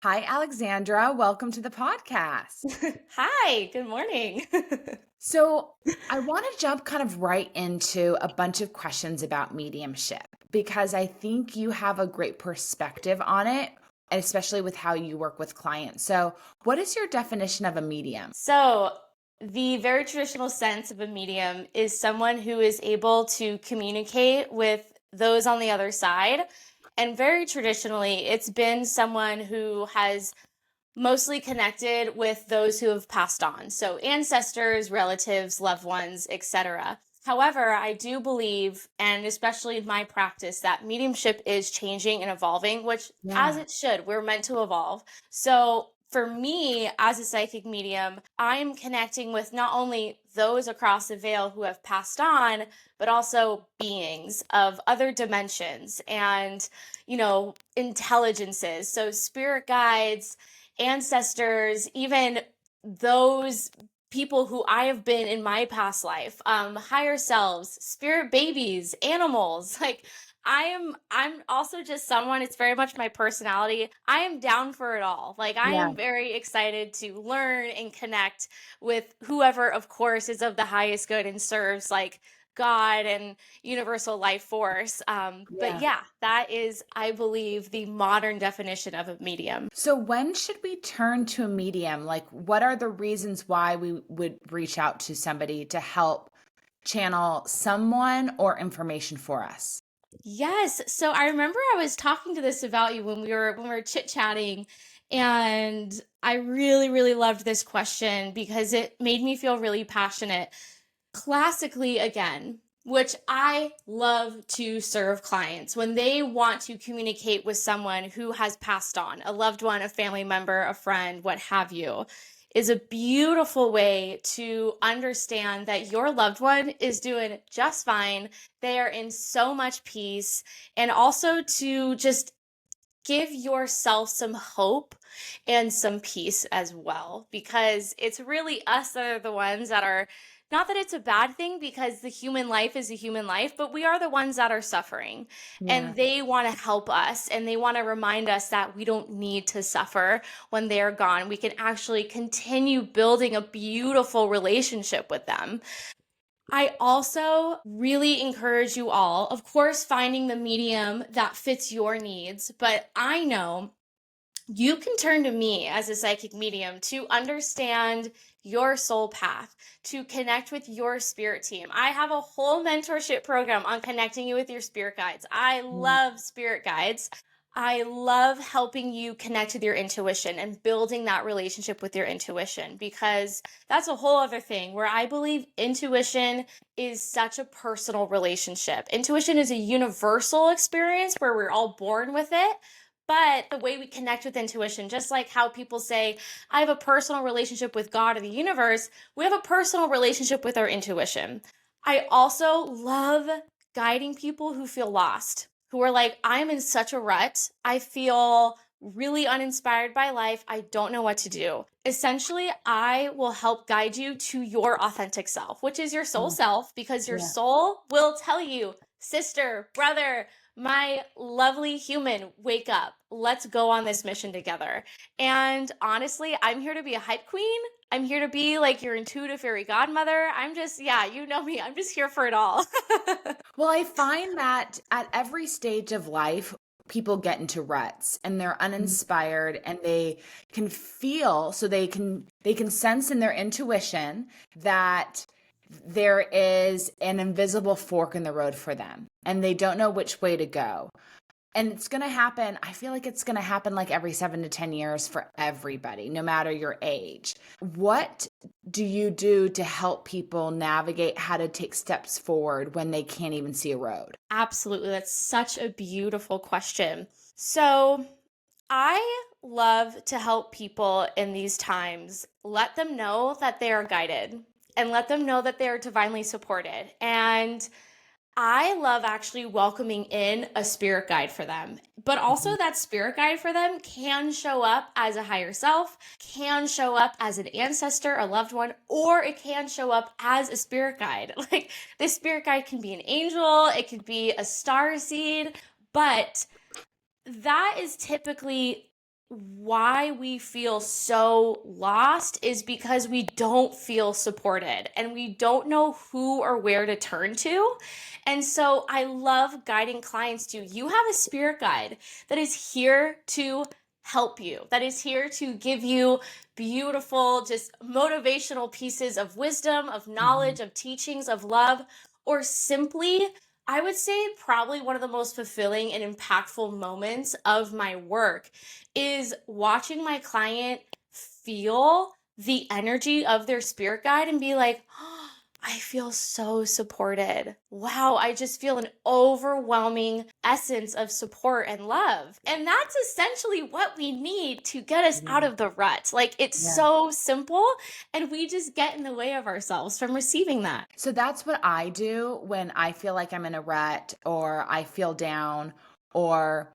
Hi, Alexandra. Welcome to the podcast. Hi, good morning. So, I want to jump kind of right into a bunch of questions about mediumship because I think you have a great perspective on it, and especially with how you work with clients. So, what is your definition of a medium? So, the very traditional sense of a medium is someone who is able to communicate with those on the other side. And very traditionally, it's been someone who has mostly connected with those who have passed on. So ancestors, relatives, loved ones, etc. However, I do believe, and especially in my practice, that mediumship is changing and evolving, which as Yeah. it should, we're meant to evolve. So for me, as a psychic medium, I'm connecting with not only those across the veil who have passed on, but also beings of other dimensions and, intelligences. So spirit guides, ancestors, even those people who I have been in my past life, higher selves, spirit babies, animals. Like I'm also just someone, it's very much my personality. I am down for it all. Like I Yeah. am very excited to learn and connect with whoever, of course, is of the highest good and serves like God and universal life force. But Yeah. yeah, that is, I believe, the modern definition of a medium. So, when should we turn to a medium? Like, what are the reasons why we would reach out to somebody to help channel someone or information for us? Yes. So I remember I was talking to this about you when we were chit-chatting, and I really, really loved this question because it made me feel really passionate. Classically, again, which I love to serve clients when they want to communicate with someone who has passed on, a loved one, a family member, a friend, what have you, is a beautiful way to understand that your loved one is doing just fine. They are in so much peace, and also to just give yourself some hope and some peace as well, because it's really us that are the ones that are, not that it's a bad thing, because the human life is a human life, but we are the ones that are suffering, Yeah. and they want to help us and they want to remind us that we don't need to suffer when they're gone. We can actually continue building a beautiful relationship with them. I also really encourage you all, of course, finding the medium that fits your needs. But I know you can turn to me as a psychic medium to understand your soul path, to connect with your spirit team. I have a whole mentorship program on connecting you with your spirit guides. I Yeah. love spirit guides. I love helping you connect with your intuition and building that relationship with your intuition, because that's a whole other thing where I believe intuition is such a personal relationship. Intuition is a universal experience where we're all born with it. But the way we connect with intuition, just like how people say, I have a personal relationship with God or the universe, we have a personal relationship with our intuition. I also love guiding people who feel lost, who are like, I'm in such a rut. I feel really uninspired by life. I don't know what to do. Essentially, I will help guide you to your authentic self, which is your soul Yeah. self, because your Yeah. soul will tell you, sister, brother, my lovely human, wake up. Let's go on this mission together. And honestly, I'm here to be a hype queen. I'm here to be like your intuitive fairy godmother. I'm just, yeah, you know me. I'm just here for it all. Well, I find that at every stage of life, people get into ruts and they're uninspired and they can feel, so they can sense in their intuition that there is an invisible fork in the road for them and they don't know which way to go. And it's going to happen. I feel like it's going to happen like every 7 to 10 years for everybody, no matter your age. What do you do to help people navigate how to take steps forward when they can't even see a road? Absolutely. That's such a beautiful question. So, I love to help people in these times, let them know that they are guided and let them know that they are divinely supported. And I love actually welcoming in a spirit guide for them. But also, Mhm. that spirit guide for them can show up as a higher self, can show up as an ancestor, a loved one, or it can show up as a spirit guide. Like, this spirit guide can be an angel, it could be a star seed, but that is typically why we feel so lost is because we don't feel supported and we don't know who or where to turn to. And so I love guiding clients to, you have a spirit guide that is here to help you, that is here to give you beautiful, just motivational pieces of wisdom, of knowledge, of teachings, of love, or simply, I would say probably one of the most fulfilling and impactful moments of my work is watching my client feel the energy of their spirit guide and be like, oh, I feel so supported. Wow, I just feel an overwhelming essence of support and love. And that's essentially what we need to get us out of the rut. Like, it's so simple, and we just get in the way of ourselves from receiving that. So that's what I do when I feel like I'm in a rut, or I feel down, or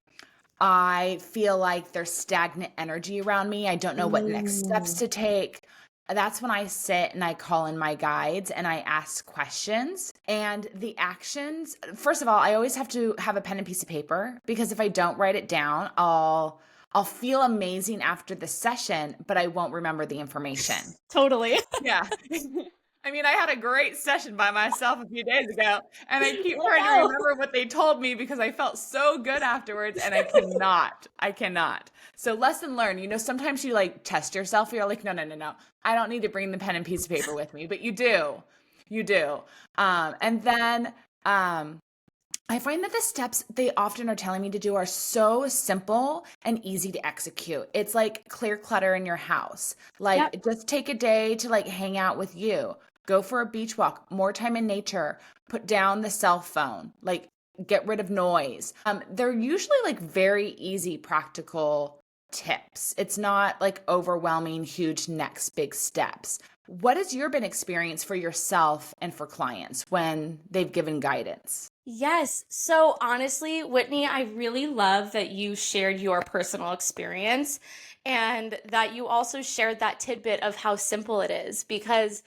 I feel like there's stagnant energy around me. I don't know what next steps to take. That's when I sit and I call in my guides and I ask questions. And the actions, first of all, I always have to have a pen and piece of paper, because if I don't write it down, I'll feel amazing after the session, but I won't remember the information. Totally. Yeah. I mean, I had a great session by myself a few days ago, and I keep trying to remember what they told me because I felt so good afterwards, and I cannot. So lesson learned, sometimes you like test yourself. You're like, no. I don't need to bring the pen and piece of paper with me, but you do. And then I find that the steps they often are telling me to do are so simple and easy to execute. It's like clear clutter in your house. Like, just take a day to like hang out with you. Go for a beach walk, more time in nature, put down the cell phone, like get rid of noise. They're usually like very easy, practical tips. It's not like overwhelming, huge next big steps. What has your been experience for yourself and for clients when they've given guidance? Yes. So honestly, Whitney, I really love that you shared your personal experience and that you also shared that tidbit of how simple it is, because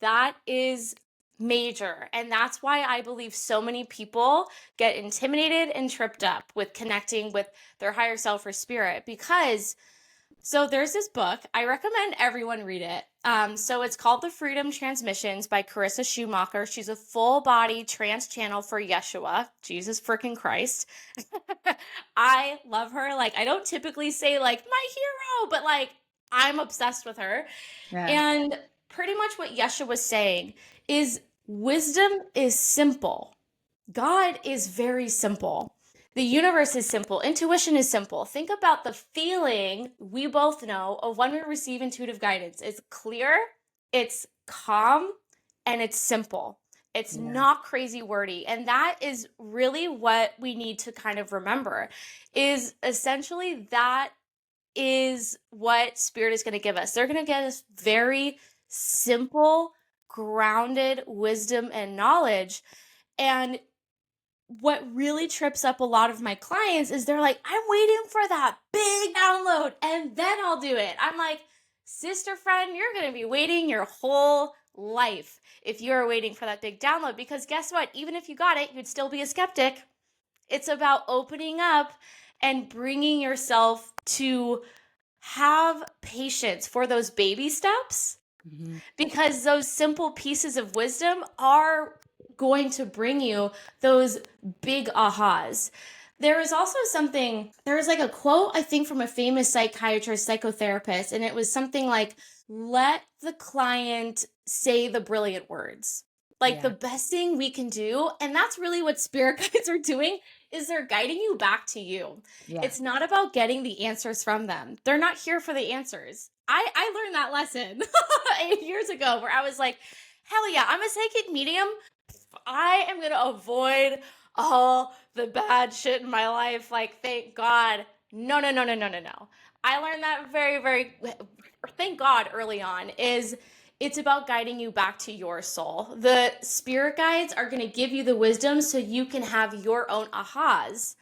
that is major. And that's why I believe so many people get intimidated and tripped up with connecting with their higher self or spirit, because so there's this book. I recommend everyone read it. So it's called The Freedom Transmissions by Carissa Schumacher. She's a full body trance channel for Yeshua, Jesus freaking Christ. I love her. Like, I don't typically say like my hero, but like I'm obsessed with her. Yeah. And pretty much what Yeshua was saying is wisdom is simple. God is very simple. The universe is simple. Intuition is simple. Think about the feeling we both know of when we receive intuitive guidance. It's clear, it's calm, and it's simple. It's not crazy wordy. And that is really what we need to kind of remember, is essentially that is what Spirit is going to give us. They're going to get us very simple, grounded wisdom and knowledge. And what really trips up a lot of my clients is they're like, I'm waiting for that big download and then I'll do it. I'm like, sister friend, you're going to be waiting your whole life if you're waiting for that big download, because guess what? Even if you got it, you'd still be a skeptic. It's about opening up and bringing yourself to have patience for those baby steps, because those simple pieces of wisdom are going to bring you those big ahas. There is also there was like a quote, I think, from a famous psychiatrist, psychotherapist, and it was something like, let the client say the brilliant words. Like, the best thing we can do, and that's really what spirit guides are doing, is they're guiding you back to you. Yeah. It's not about getting the answers from them. They're not here for the answers. I learned that lesson 8 years ago, where I was like, hell yeah, I'm a psychic medium. I am going to avoid all the bad shit in my life. Like, thank God. No. I learned that very, thank God, early on, is it's about guiding you back to your soul. The spirit guides are going to give you the wisdom so you can have your own ahas.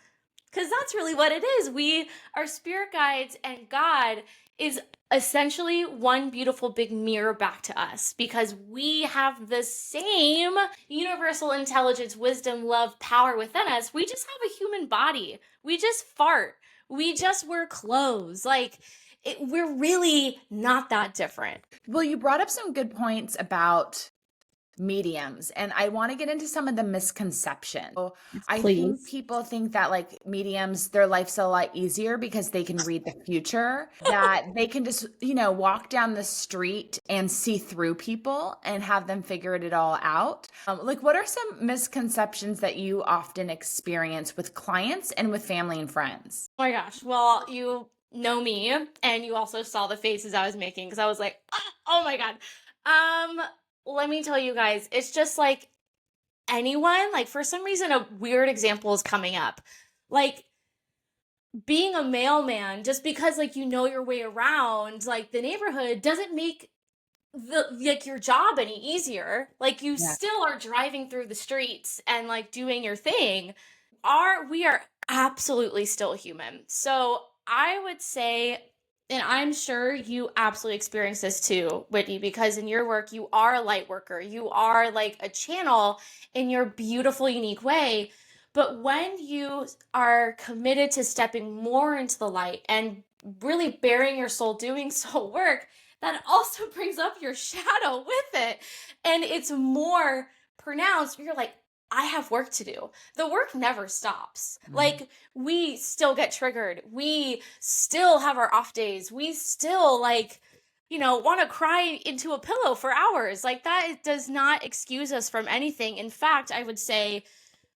Because that's really what it is. We are spirit guides, and God is essentially one beautiful big mirror back to us, because we have the same universal intelligence, wisdom, love, power within us. We just have a human body. We just fart. We just wear clothes. Like, we're really not that different. Well, you brought up some good points about mediums, and I want to get into some of the misconceptions. So I think Please. people think that like mediums, their life's a lot easier because they can read the future, that they can just, walk down the street and see through people and have them figure it all out. Like, what are some misconceptions that you often experience with clients and with family and friends? Oh my gosh. Well, you know me, and you also saw the faces I was making because I was like, oh my God. Let me tell you guys, it's just like anyone, like for some reason, a weird example is coming up. Like, being a mailman, just because like you know your way around like the neighborhood doesn't make your job any easier. Like, you Yeah. still are driving through the streets and like doing your thing. We are absolutely still human. So I would say, and I'm sure you absolutely experience this too, Whitney, because in your work, you are a light worker. You are like a channel in your beautiful, unique way. But when you are committed to stepping more into the light and really bearing your soul doing soul work, that also brings up your shadow with it. And it's more pronounced. You're like, I have work to do. The work never stops. Like, we still get triggered. We still have our off days. We still want to cry into a pillow for hours. Like, that does not excuse us from anything. In fact, I would say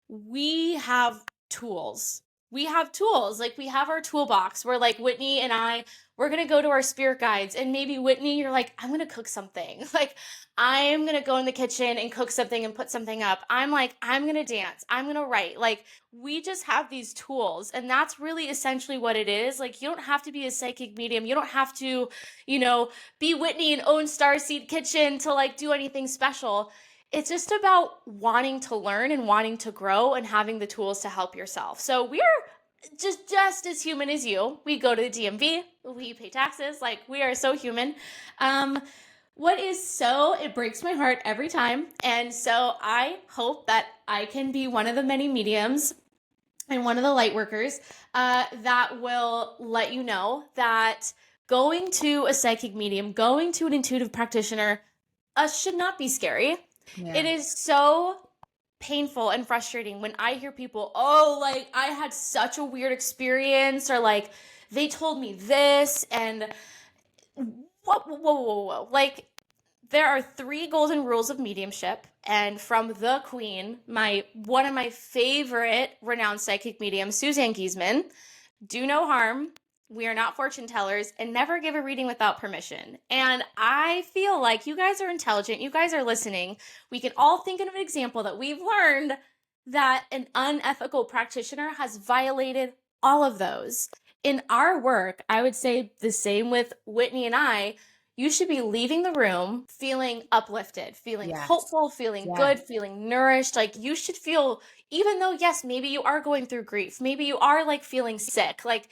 we have tools. We have tools. Like, we have our toolbox where like Whitney and we're going to go to our spirit guides, and maybe Whitney, you're like, I'm going to cook something. Like, I'm going to go in the kitchen and cook something and put something up. I'm like, I'm going to dance. I'm going to write. Like, we just have these tools, and that's really essentially what it is. Like, you don't have to be a psychic medium. You don't have to, be Whitney and own Starseed Kitchen to like do anything special. It's just about wanting to learn and wanting to grow and having the tools to help yourself. So we're just as human as you. We go to the DMV, we pay taxes, like, we are so human. It breaks my heart every time. And so I hope that I can be one of the many mediums and one of the light workers that will let you know that going to a psychic medium, going to an intuitive practitioner, should not be scary. Yeah. It is so painful and frustrating when I hear people, oh, like, I had such a weird experience, or like, they told me this, and whoa. Like, there are 3 golden rules of mediumship, and from the queen, one of my favorite renowned psychic mediums, Suzanne Giesman: do no harm, we are not fortune tellers, and never give a reading without permission. And I feel like you guys are intelligent. You guys are listening. We can all think of an example that we've learned that an unethical practitioner has violated all of those. In our work, I would say the same with Whitney and I. You should be leaving the room feeling uplifted, feeling Yes. hopeful, feeling good, feeling nourished. Like, you should feel, even though, yes, maybe you are going through grief, maybe you are like feeling sick, like,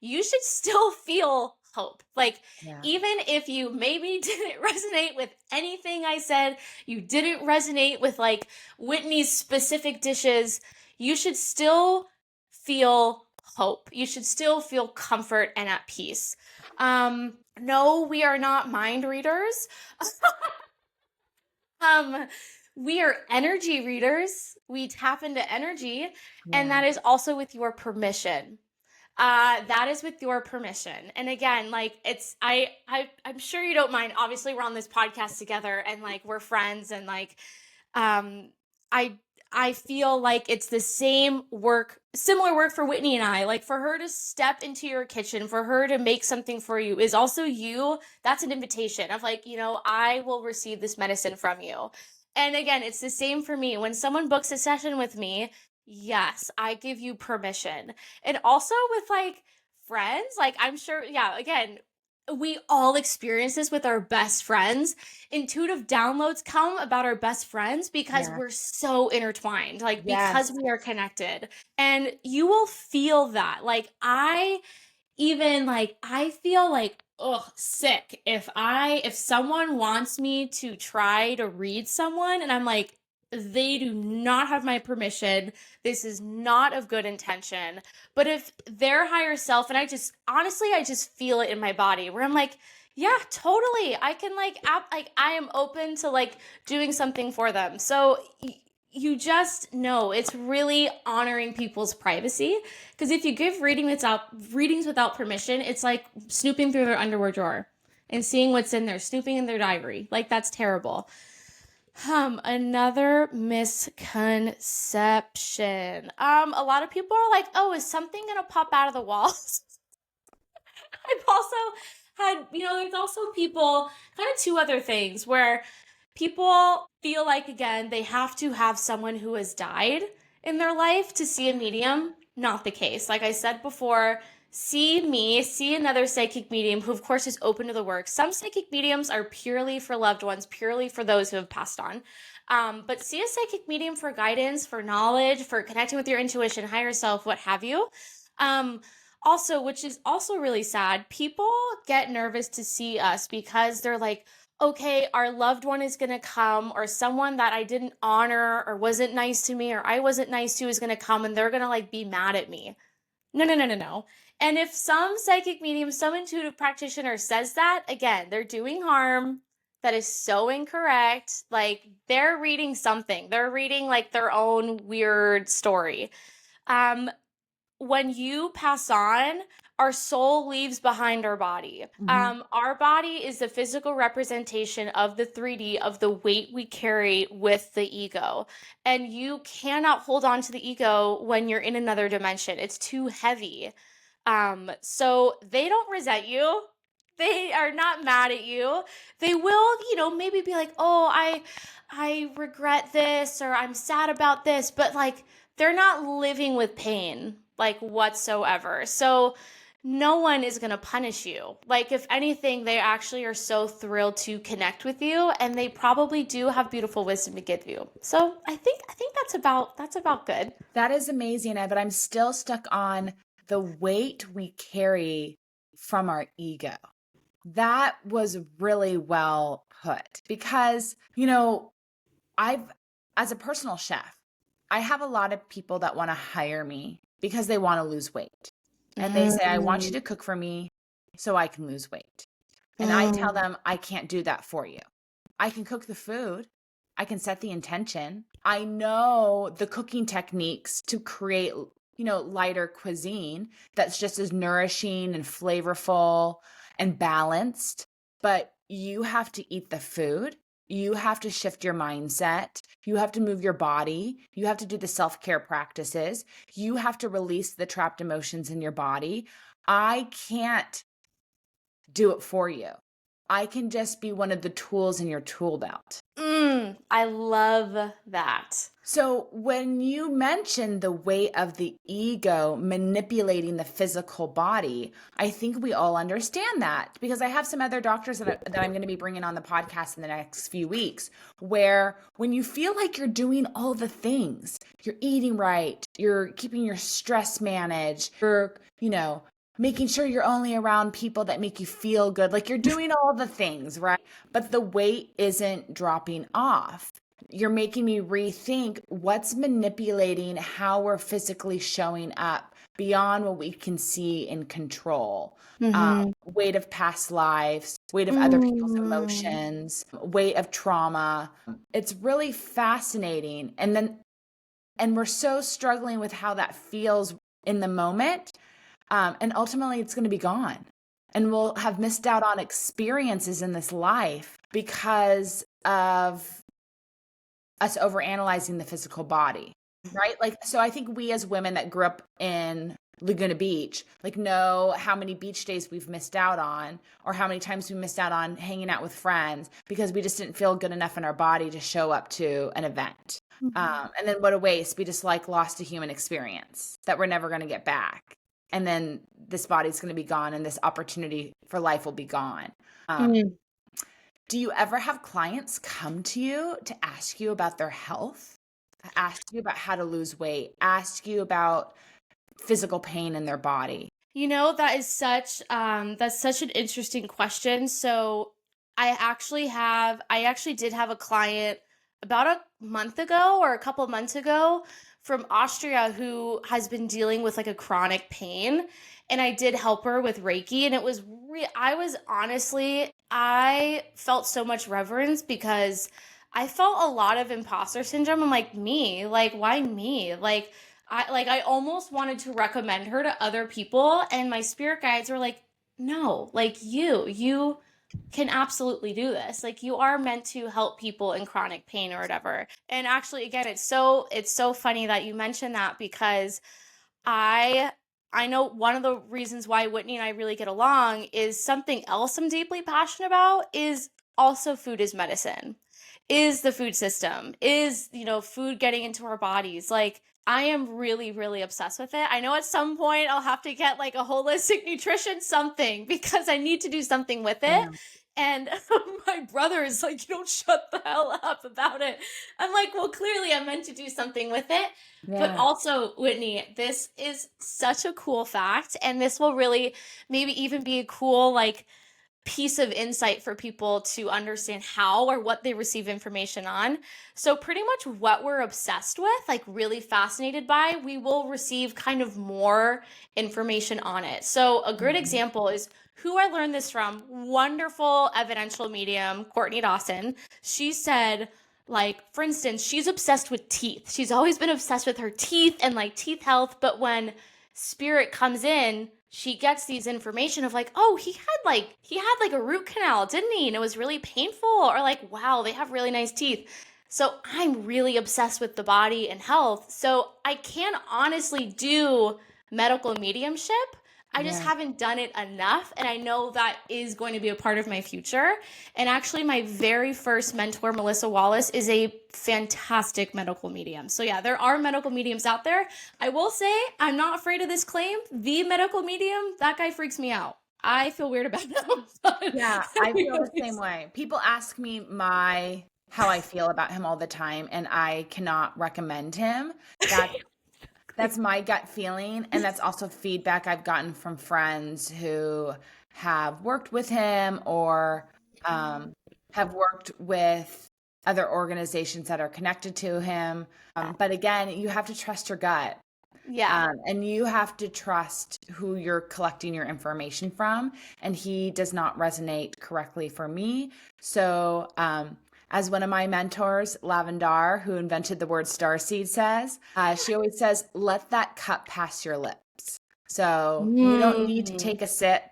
you should still feel hope. Like, even if you maybe didn't resonate with anything I said, you didn't resonate with like Whitney's specific dishes, you should still feel hope. You should still feel comfort and at peace. No, we are not mind readers. We are energy readers. We tap into energy, and that is also with your permission. That is with your permission. And again, like, I'm sure you don't mind. Obviously, we're on this podcast together, and like, we're friends, and like, I feel like it's the same work, similar work for Whitney and I. Like, for her to step into your kitchen, for her to make something for you, is also that's an invitation of like, I will receive this medicine from you. And again, it's the same for me. When someone books a session with me, yes, I give you permission. And also with like friends, like, I'm sure, again, we all experience this with our best friends. Intuitive downloads come about our best friends because we're so intertwined, like, because we are connected. And you will feel that. Like, I feel like, sick if someone wants me to try to read someone and I'm like, they do not have my permission. This is not of good intention. But if their higher self, and I just feel it in my body where I'm like, yeah, totally. I can I am open to like doing something for them. So you just know it's really honoring people's privacy. Because if you give readings without permission, it's like snooping through their underwear drawer and seeing what's in there, snooping in their diary. Like, that's terrible. Another misconception. A lot of people are like, oh, is something gonna pop out of the walls? I've also had, there's also people, kind of two other things where people feel like, again, they have to have someone who has died in their life to see a medium. Not the case. Like I said before, see me, see another psychic medium who, of course, is open to the work. Some psychic mediums are purely for loved ones, purely for those who have passed on. But see a psychic medium for guidance, for knowledge, for connecting with your intuition, higher self, what have you. Also, which is also really sad, people get nervous to see us because they're like, okay, our loved one is going to come, or someone that I didn't honor or wasn't nice to me or I wasn't nice to is going to come, and they're going to like be mad at me. No, no, no, no, no. And if some psychic medium, some intuitive practitioner says that, again, they're doing harm. That is so incorrect. Like, they're reading something. They're reading like their own weird story. When you pass on, our soul leaves behind our body. Our body is the physical representation of the 3D, of the weight we carry with the ego. And you cannot hold on to the ego when you're in another dimension. It's too heavy. So they don't resent you. They are not mad at you. They will, maybe be like, oh, I regret this, or I'm sad about this, but like, they're not living with pain, like, whatsoever. So no one is going to punish you. Like, if anything, they actually are so thrilled to connect with you, and they probably do have beautiful wisdom to give you. So I think that's about good. That is amazing, but I'm still stuck on the weight we carry from our ego. That was really well put, because, as a personal chef, I have a lot of people that want to hire me because they want to lose weight. And they say, I want you to cook for me so I can lose weight. And I tell them, I can't do that for you. I can cook the food. I can set the intention. I know the cooking techniques to create, lighter cuisine that's just as nourishing and flavorful and balanced. But you have to eat the food. You have to shift your mindset. You have to move your body. You have to do the self-care practices. You have to release the trapped emotions in your body. I can't do it for you. I can just be one of the tools in your tool belt. I love that. So when you mention the weight of the ego manipulating the physical body, I think we all understand that, because I have some other doctors that I'm going to be bringing on the podcast in the next few weeks, where when you feel like you're doing all the things, you're eating right, you're keeping your stress managed, you're, making sure you're only around people that make you feel good, like you're doing all the things, right? But the weight isn't dropping off. You're making me rethink what's manipulating how we're physically showing up beyond what we can see and control. Weight of past lives, weight of other people's emotions, weight of trauma. It's really fascinating. And we're so struggling with how that feels in the moment. And ultimately it's going to be gone. And we'll have missed out on experiences in this life because of us overanalyzing the physical body, right? So I think we as women that grew up in Laguna Beach, know how many beach days we've missed out on, or how many times we missed out on hanging out with friends because we just didn't feel good enough in our body to show up to an event. And then what a waste. We just lost a human experience that we're never going to get back. And then this body's going to be gone, and this opportunity for life will be gone. Do you ever have clients come to you to ask you about their health, ask you about how to lose weight, ask you about physical pain in their body? That is such an interesting question. So I actually did have a client about a month ago or a couple months ago from Austria who has been dealing with like a chronic pain. And I did help her with Reiki. And it was, I felt so much reverence because I felt a lot of imposter syndrome. I'm like, me? Like, why me? I almost wanted to recommend her to other people. And my spirit guides were like, no, like you can absolutely do this. Like you are meant to help people in chronic pain or whatever. And actually, again, it's so funny that you mentioned that because I I know one of the reasons why Whitney and I really get along is something else I'm deeply passionate about is also food is medicine. Is the food system. Is, food getting into our bodies. Like I am really, really obsessed with it. I know at some point I'll have to get like a holistic nutrition something because I need to do something with it. Yeah. And my brother is like, you don't shut the hell up about it. I'm like, well, clearly I'm meant to do something with it. But Yeah. also, Whitney, this is such a cool fact. And this will really maybe even be a cool, like, piece of insight for people to understand how or what they receive information on. So pretty much what we're obsessed with, like really fascinated by, we will receive kind of more information on it. So a great Mhm. example is who I learned this from, wonderful evidential medium, Courtney Dawson. She said, like, for instance, she's obsessed with teeth. She's always been obsessed with her teeth and like teeth health. But when spirit comes in, she gets these information of like, oh, he had like a root canal, didn't he? And it was really painful. Or like, wow, they have really nice teeth. So I'm really obsessed with the body and health. So I can honestly do medical mediumship. I just Yeah. haven't done it enough. And I know that is going to be a part of my future. And actually, my very first mentor, Melissa Wallace, is a fantastic medical medium. So yeah, there are medical mediums out there. I will say, I'm not afraid of this claim. The medical medium, that guy freaks me out. I feel weird about him. Yeah, I feel the same way. People ask me how I feel about him all the time, and I cannot recommend him. That's my gut feeling, and that's also feedback I've gotten from friends who have worked with him or have worked with other organizations that are connected to him. But again, you have to trust your gut. Yeah. And you have to trust who you're collecting your information from. And he does not resonate correctly for me. So, as one of my mentors, Lavendar, who invented the word starseed, says, she always says, let that cup pass your lips. So you don't need to Mm. take a sip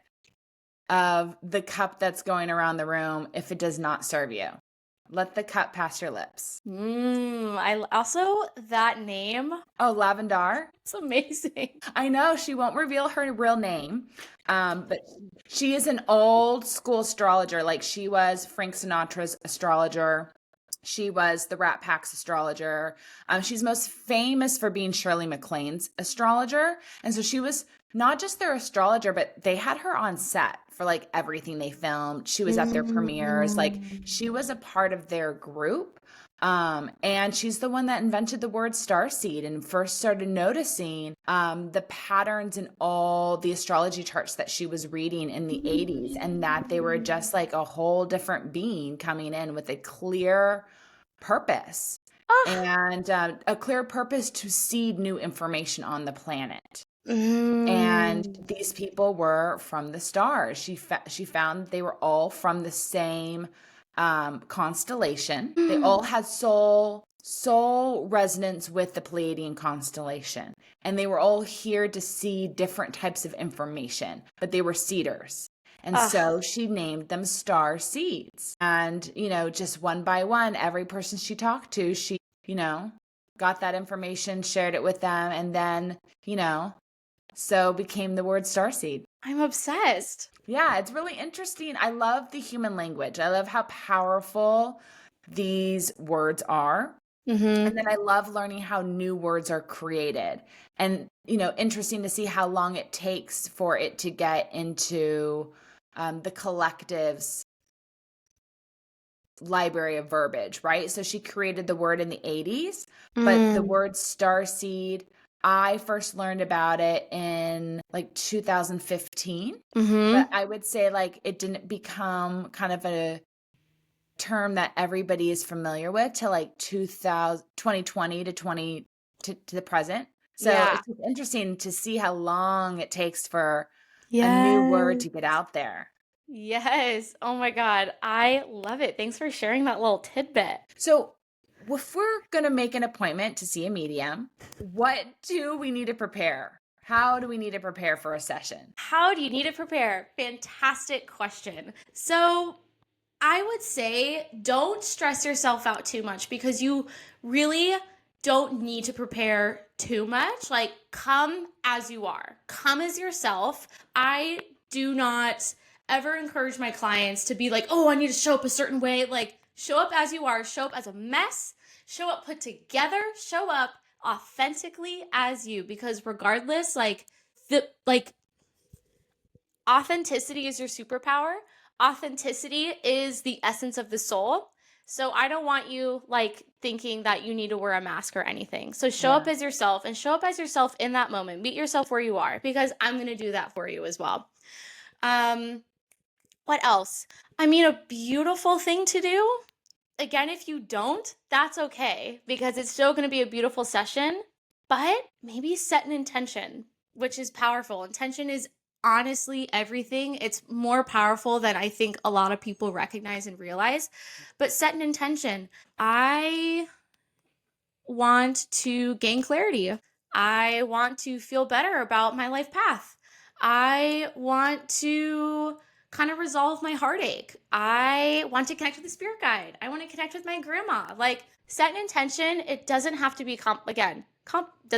of the cup that's going around the room if it does not serve you. Let the cup pass your lips. I also, that name, Oh, Lavendar. it's amazing. I know she won't reveal her real name, but she is an old school astrologer. Like she was Frank Sinatra's astrologer. She was the Rat Pack's astrologer. She's most famous for being Shirley MacLaine's astrologer. And so she was not just their astrologer, but they had her on set for like everything they filmed. She was at their premieres. Like she was a part of their group. And she's the one that invented the word starseed and first started noticing the patterns in all the astrology charts that she was reading in the 80s, and that they were just like a whole different being coming in with a clear purpose Ah. and a clear purpose to seed new information on the planet. And Mm. these people were from the stars. She found they were all from the same constellation. They all had soul resonance with the Pleiadian constellation, and they were all here to see different types of information, but they were seeders. And Ah. so she named them star seeds. And, just one by one, every person she talked to, she, got that information, shared it with them, and then, so became the word starseed. I'm obsessed. Yeah, it's really interesting. I love the human language. I love how powerful these words are. And then I love learning how new words are created. And, interesting to see how long it takes for it to get into the collective's library of verbiage, right? So she created the word in the 80s, but the word starseed, I first learned about it in like 2015. But I would say like it didn't become kind of a term that everybody is familiar with to like 2020 to to the present. So Yeah. it's just interesting to see how long it takes for a new word Yes. to get out there. Yes. Oh my God. I love it. Thanks for sharing that little tidbit. So if we're going to make an appointment to see a medium, what do we need to prepare? How do we need to prepare for a session? How do you need to prepare? Fantastic question. So I would say don't stress yourself out too much because you really don't need to prepare too much. Like, come as you are, come as yourself. I do not ever encourage my clients to be like, oh, I need to show up a certain way. Like, show up as you are, show up as a mess, show up put together, show up authentically as you, because regardless, like authenticity is your superpower. Authenticity is the essence of the soul. So I don't want you like thinking that you need to wear a mask or anything. So show up as yourself and show up as yourself in that moment. Meet yourself where you are, because I'm going to do that for you as well. What else? I mean, a beautiful thing to do. Again, if you don't, that's okay, because it's still going to be a beautiful session, but maybe set an intention, which is powerful. Intention is honestly everything. It's more powerful than I think a lot of people recognize and realize. But set an intention. I want to gain clarity. I want to feel better about my life path. I want to kind of resolve my heartache. I want to connect with the spirit guide. I want to connect with my grandma. Like, set an intention. It doesn't have to be doesn't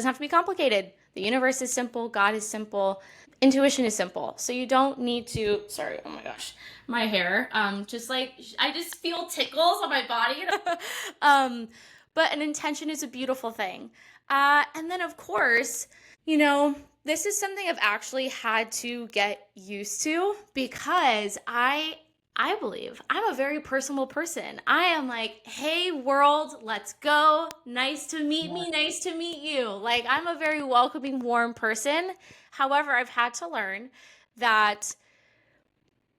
have to be complicated. The universe is simple. God is simple. Intuition is simple. So you don't need to, sorry, oh my gosh, my hair. Just like, I just feel tickles on my body. But an intention is a beautiful thing. And then of course, this is something I've actually had to get used to, because I believe I'm a very personal person. I am like, hey world, let's go. Nice to meet me. Nice to meet you. Like, I'm a very welcoming, warm person. However, I've had to learn that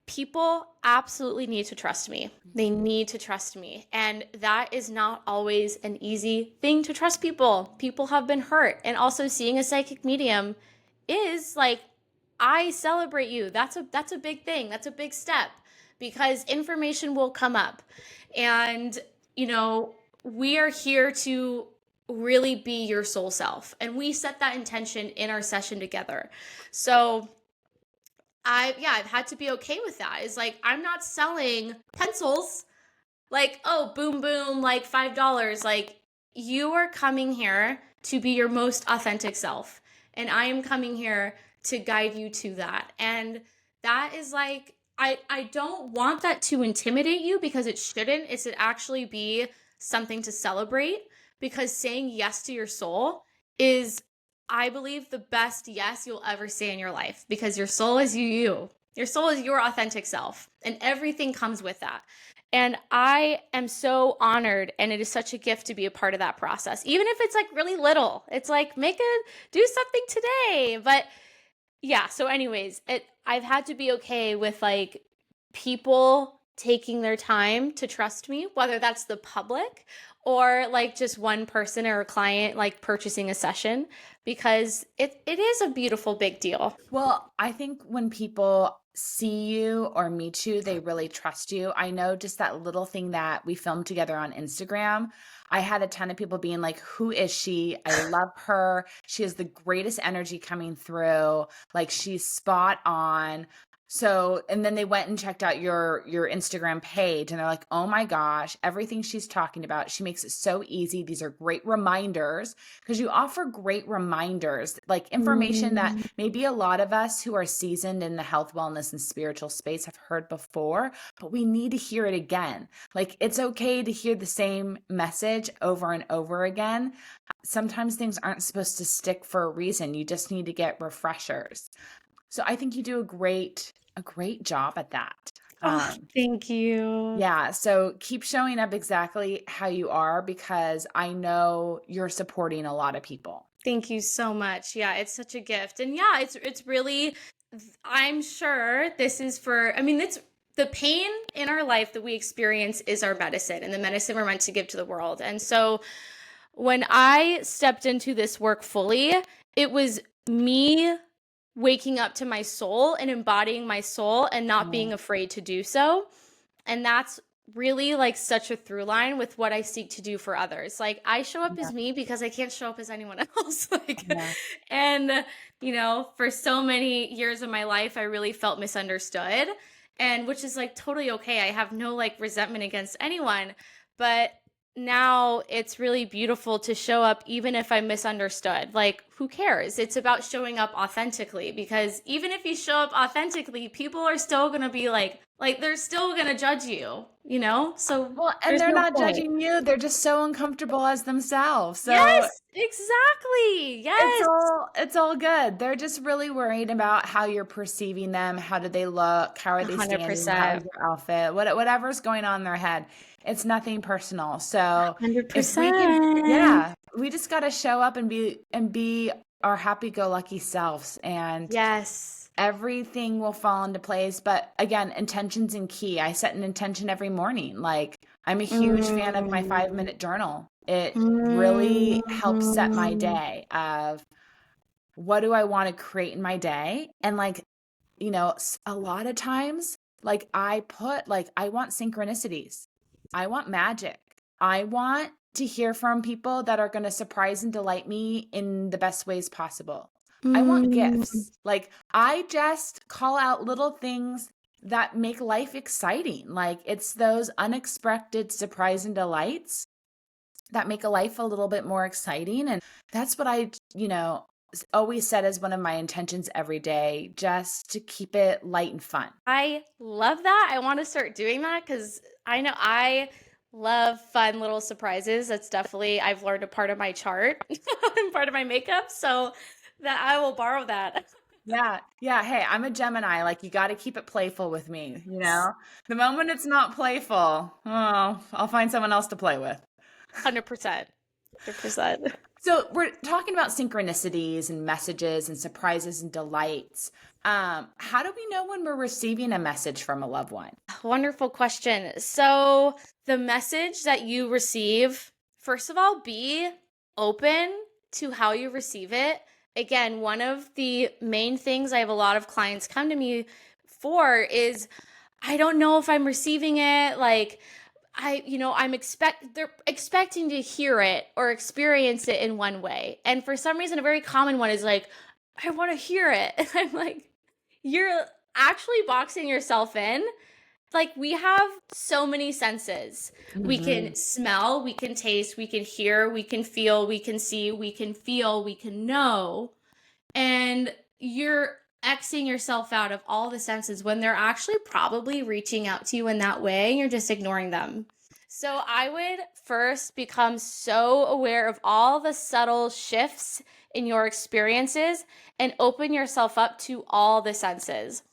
people absolutely need to trust me. They need to trust me. And that is not always an easy thing, to trust people. People have been hurt. And also, seeing a psychic medium is like, I celebrate you. That's a big thing. That's a big step, because information will come up. And, we are here to really be your soul self. And we set that intention in our session together. So I've had to be okay with that. It's like, I'm not selling pencils like, oh, boom, boom, like $5. Like, you are coming here to be your most authentic self. And I am coming here to guide you to that. And that is like, I don't want that to intimidate you, because it shouldn't. It should actually be something to celebrate, because saying yes to your soul is, I believe, the best yes you'll ever say in your life, because your soul is you. Your soul is your authentic self, and everything comes with that. And I am so honored, and it is such a gift to be a part of that process. Even if it's like really little, it's like, do something today. But yeah, so anyways, I've had to be okay with like people taking their time to trust me, whether that's the public or like just one person or a client like purchasing a session, because it is a beautiful big deal. Well, I think when people see you or meet you, they really trust you. I know just that little thing that we filmed together on Instagram. I had a ton of people being like, who is she? I love her. She has the greatest energy coming through. Like, she's spot on. So, and then they went and checked out your Instagram page, and they're like, oh my gosh, everything she's talking about, she makes it so easy. These are great reminders, because you offer great reminders, like information that maybe a lot of us who are seasoned in the health, wellness, and spiritual space have heard before, but we need to hear it again. Like, it's okay to hear the same message over and over again. Sometimes things aren't supposed to stick for a reason. You just need to get refreshers. So I think you do a great job at that. Thank you. Yeah. So keep showing up exactly how you are, because I know you're supporting a lot of people. Thank you so much. Yeah, it's such a gift. And yeah, it's really, I'm sure this is for, I mean, the pain in our life that we experience is our medicine, and the medicine we're meant to give to the world. And so when I stepped into this work fully, it was me waking up to my soul and embodying my soul and not being afraid to do so. And that's really like such a through line with what I seek to do for others. Like I show up as me because I can't show up as anyone else. And for so many years of my life, I really felt misunderstood, and which is like totally okay. I have no like resentment against anyone, but now it's really beautiful to show up even if I'm misunderstood. Like, who cares? It's about showing up authentically, because even if you show up authentically, people are still going to be like they're still going to judge you, So Well, and they're not judging you. They're just so uncomfortable as themselves. So yes, exactly. Yes. It's all good. They're just really worried about how you're perceiving them. How do they look? How are they standing? 100%. How's their outfit? Whatever's going on in their head. It's nothing personal. So 100%. we just got to show up and be our happy-go-lucky selves, and yes, everything will fall into place. But again, intention's in key. I set an intention every morning. Like, I'm a huge fan of my 5-minute journal. It really helps set my day of what do I want to create in my day. And like, a lot of times, like I want synchronicities. I want magic. I want to hear from people that are going to surprise and delight me in the best ways possible. I want gifts. Like, I just call out little things that make life exciting. Like, it's those unexpected surprise and delights that make a life a little bit more exciting. And that's what I, always said as one of my intentions every day, just to keep it light and fun. I love that. I want to start doing that because I know I love fun little surprises. That's definitely, I've learned a part of my chart and part of my makeup. So that I will borrow that. Yeah. Hey, I'm a Gemini. Like, you got to keep it playful with me. The moment it's not playful, I'll find someone else to play with. 100%. 100%. So we're talking about synchronicities and messages and surprises and delights. How do we know when we're receiving a message from a loved one? Wonderful question. So the message that you receive, first of all, be open to how you receive it. Again, one of the main things I have a lot of clients come to me for is, I don't know if I'm receiving it. Like, they're expecting to hear it or experience it in one way. And for some reason, a very common one is like, I want to hear it. And I'm like, you're actually boxing yourself in. Like, we have so many senses. We can smell, we can taste, we can hear, we can feel, we can see, we can feel, we can know. And you're Xing yourself out of all the senses when they're actually probably reaching out to you in that way, and you're just ignoring them. So I would first become so aware of all the subtle shifts in your experiences and open yourself up to all the senses.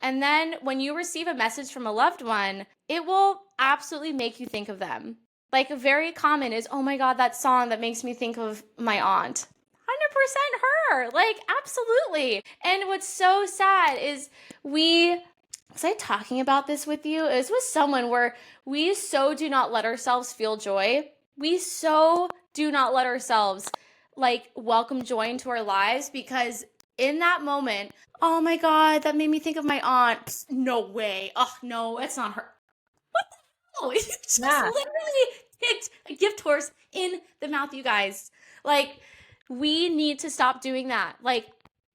And then when you receive a message from a loved one, it will absolutely make you think of them. Like, a very common is, oh my God, that song that makes me think of my aunt. 100% her. Like, absolutely. And what's so sad is was I talking about this with you? It was with someone where we so do not let ourselves feel joy. We so do not let ourselves like welcome joy into our lives, because in that moment, oh my God, that made me think of my aunt. Psst, no way. Oh no, it's not her. What the hell? You just literally kicked a gift horse in the mouth, you guys. Like, we need to stop doing that. Like,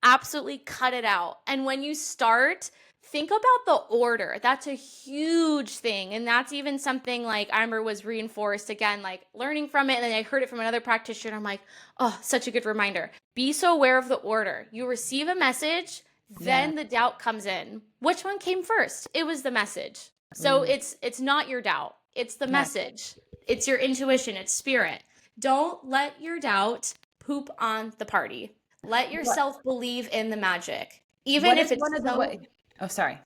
absolutely cut it out. And when you start, think about the order. That's a huge thing. And that's even something like I remember was reinforced again, like learning from it. And then I heard it from another practitioner. And I'm like, oh, such a good reminder. Be so aware of the order. You receive a message, then the doubt comes in. Which one came first? It was the message. So it's not your doubt. It's the message. It's your intuition. It's spirit. Don't let your doubt poop on the party. Let yourself believe in the magic. Even if it's Oh, sorry.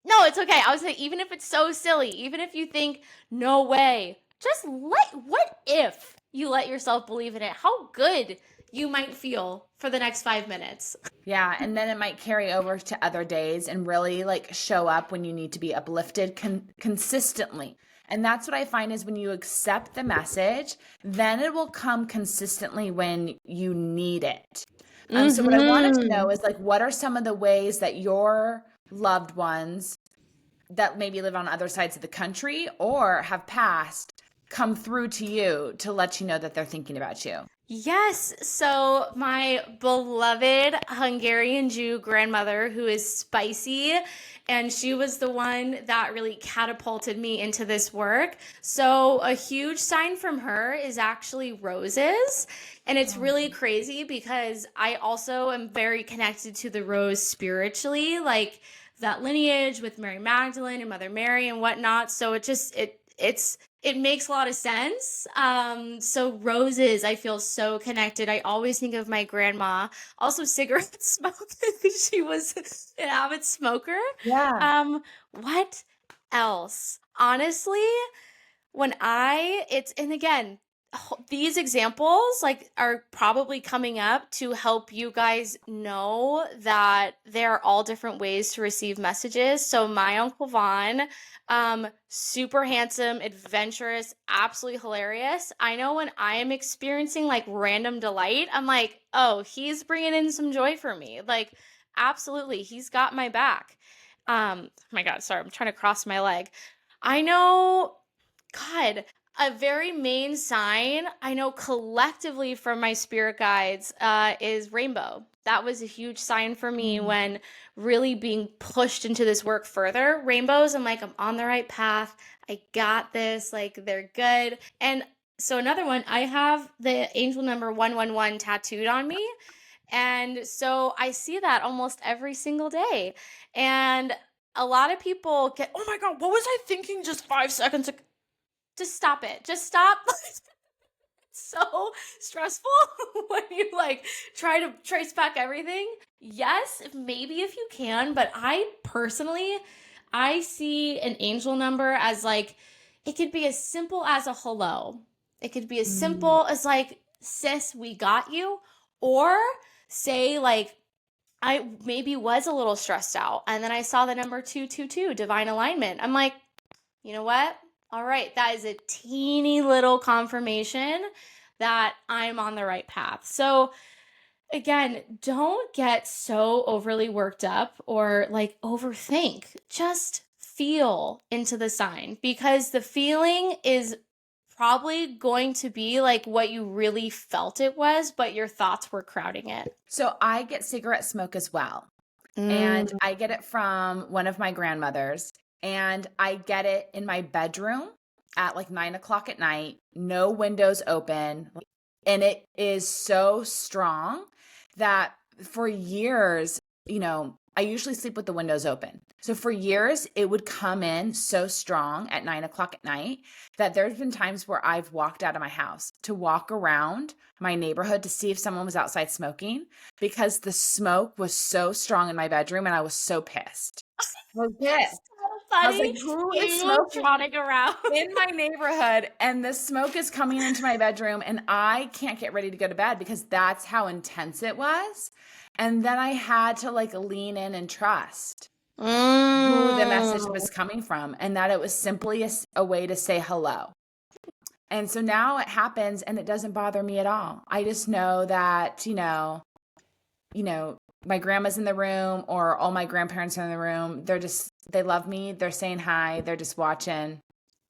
No, it's okay. I was saying, even if it's so silly, even if you think, no way, just what if you let yourself believe in it? How good you might feel for the next 5 minutes. Yeah, and then it might carry over to other days and really like show up when you need to be uplifted consistently. And that's what I find is when you accept the message, then it will come consistently when you need it. So what I wanted to know is like, what are some of the ways that your loved ones that maybe live on other sides of the country or have passed come through to you to let you know that they're thinking about you? Yes. So my beloved Hungarian Jew grandmother, who is spicy, and she was the one that really catapulted me into this work. So a huge sign from her is actually roses. And it's really crazy because I also am very connected to the rose spiritually, like that lineage with Mary Magdalene and Mother Mary and whatnot. So it makes a lot of sense. So roses, I feel so connected. I always think of my grandma. Also cigarette smoke, because she was an avid smoker. Yeah. What else? Honestly, and again, these examples like are probably coming up to help you guys know that there are all different ways to receive messages. So my Uncle Vaughn, super handsome, adventurous, absolutely hilarious. I know when I am experiencing like random delight, I'm like, oh, he's bringing in some joy for me. Like, absolutely, he's got my back. Oh my God, sorry, I'm trying to cross my leg. I know, God, a very main sign I know collectively from my spirit guides is rainbow. That was a huge sign for me when really being pushed into this work further. Rainbows, I'm like, I'm on the right path. I got this. Like, they're good. And so another one, I have the angel number 111 tattooed on me. And so I see that almost every single day. And a lot of people get, oh my God, what was I thinking just 5 seconds ago? Just stop it. Just stop. It's so stressful when you like try to trace back everything. Yes, maybe if you can, but I personally, I see an angel number as like, it could be as simple as a hello. It could be as simple as like, sis, we got you. Or say like, I maybe was a little stressed out and then I saw the number 222, divine alignment. I'm like, you know what? All right, that is a teeny little confirmation that I'm on the right path. So again, don't get so overly worked up or like overthink. Just feel into the sign, because the feeling is probably going to be like what you really felt it was, but your thoughts were crowding it. So I get cigarette smoke as well. And I get it from one of my grandmothers. And I get it in my bedroom at like 9 o'clock at night, no windows open. And it is so strong that for years, I usually sleep with the windows open. So for years, it would come in so strong at 9 o'clock at night that there's been times where I've walked out of my house to walk around my neighborhood to see if someone was outside smoking, because the smoke was so strong in my bedroom and I was so pissed. I was pissed. I was like, who is smoking trotting around in my neighborhood? And the smoke is coming into my bedroom and I can't get ready to go to bed because that's how intense it was. And then I had to like lean in and trust who the message was coming from, and that it was simply a way to say hello. And so now it happens and it doesn't bother me at all. I just know that, my grandma's in the room or all my grandparents are in the room. They love me. They're saying hi. They're just watching.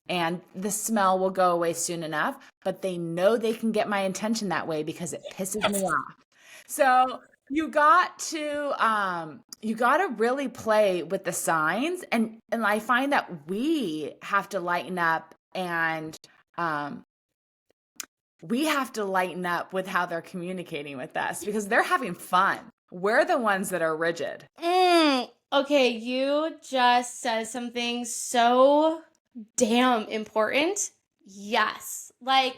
And the smell will go away soon enough, but they know they can get my attention that way because it pisses me off. So you got to really play with the signs. And I find that we have to lighten up, and we have to lighten up with how they're communicating with us because they're having fun. We're the ones that are rigid. Okay, you just said something so damn important. Yes. Like,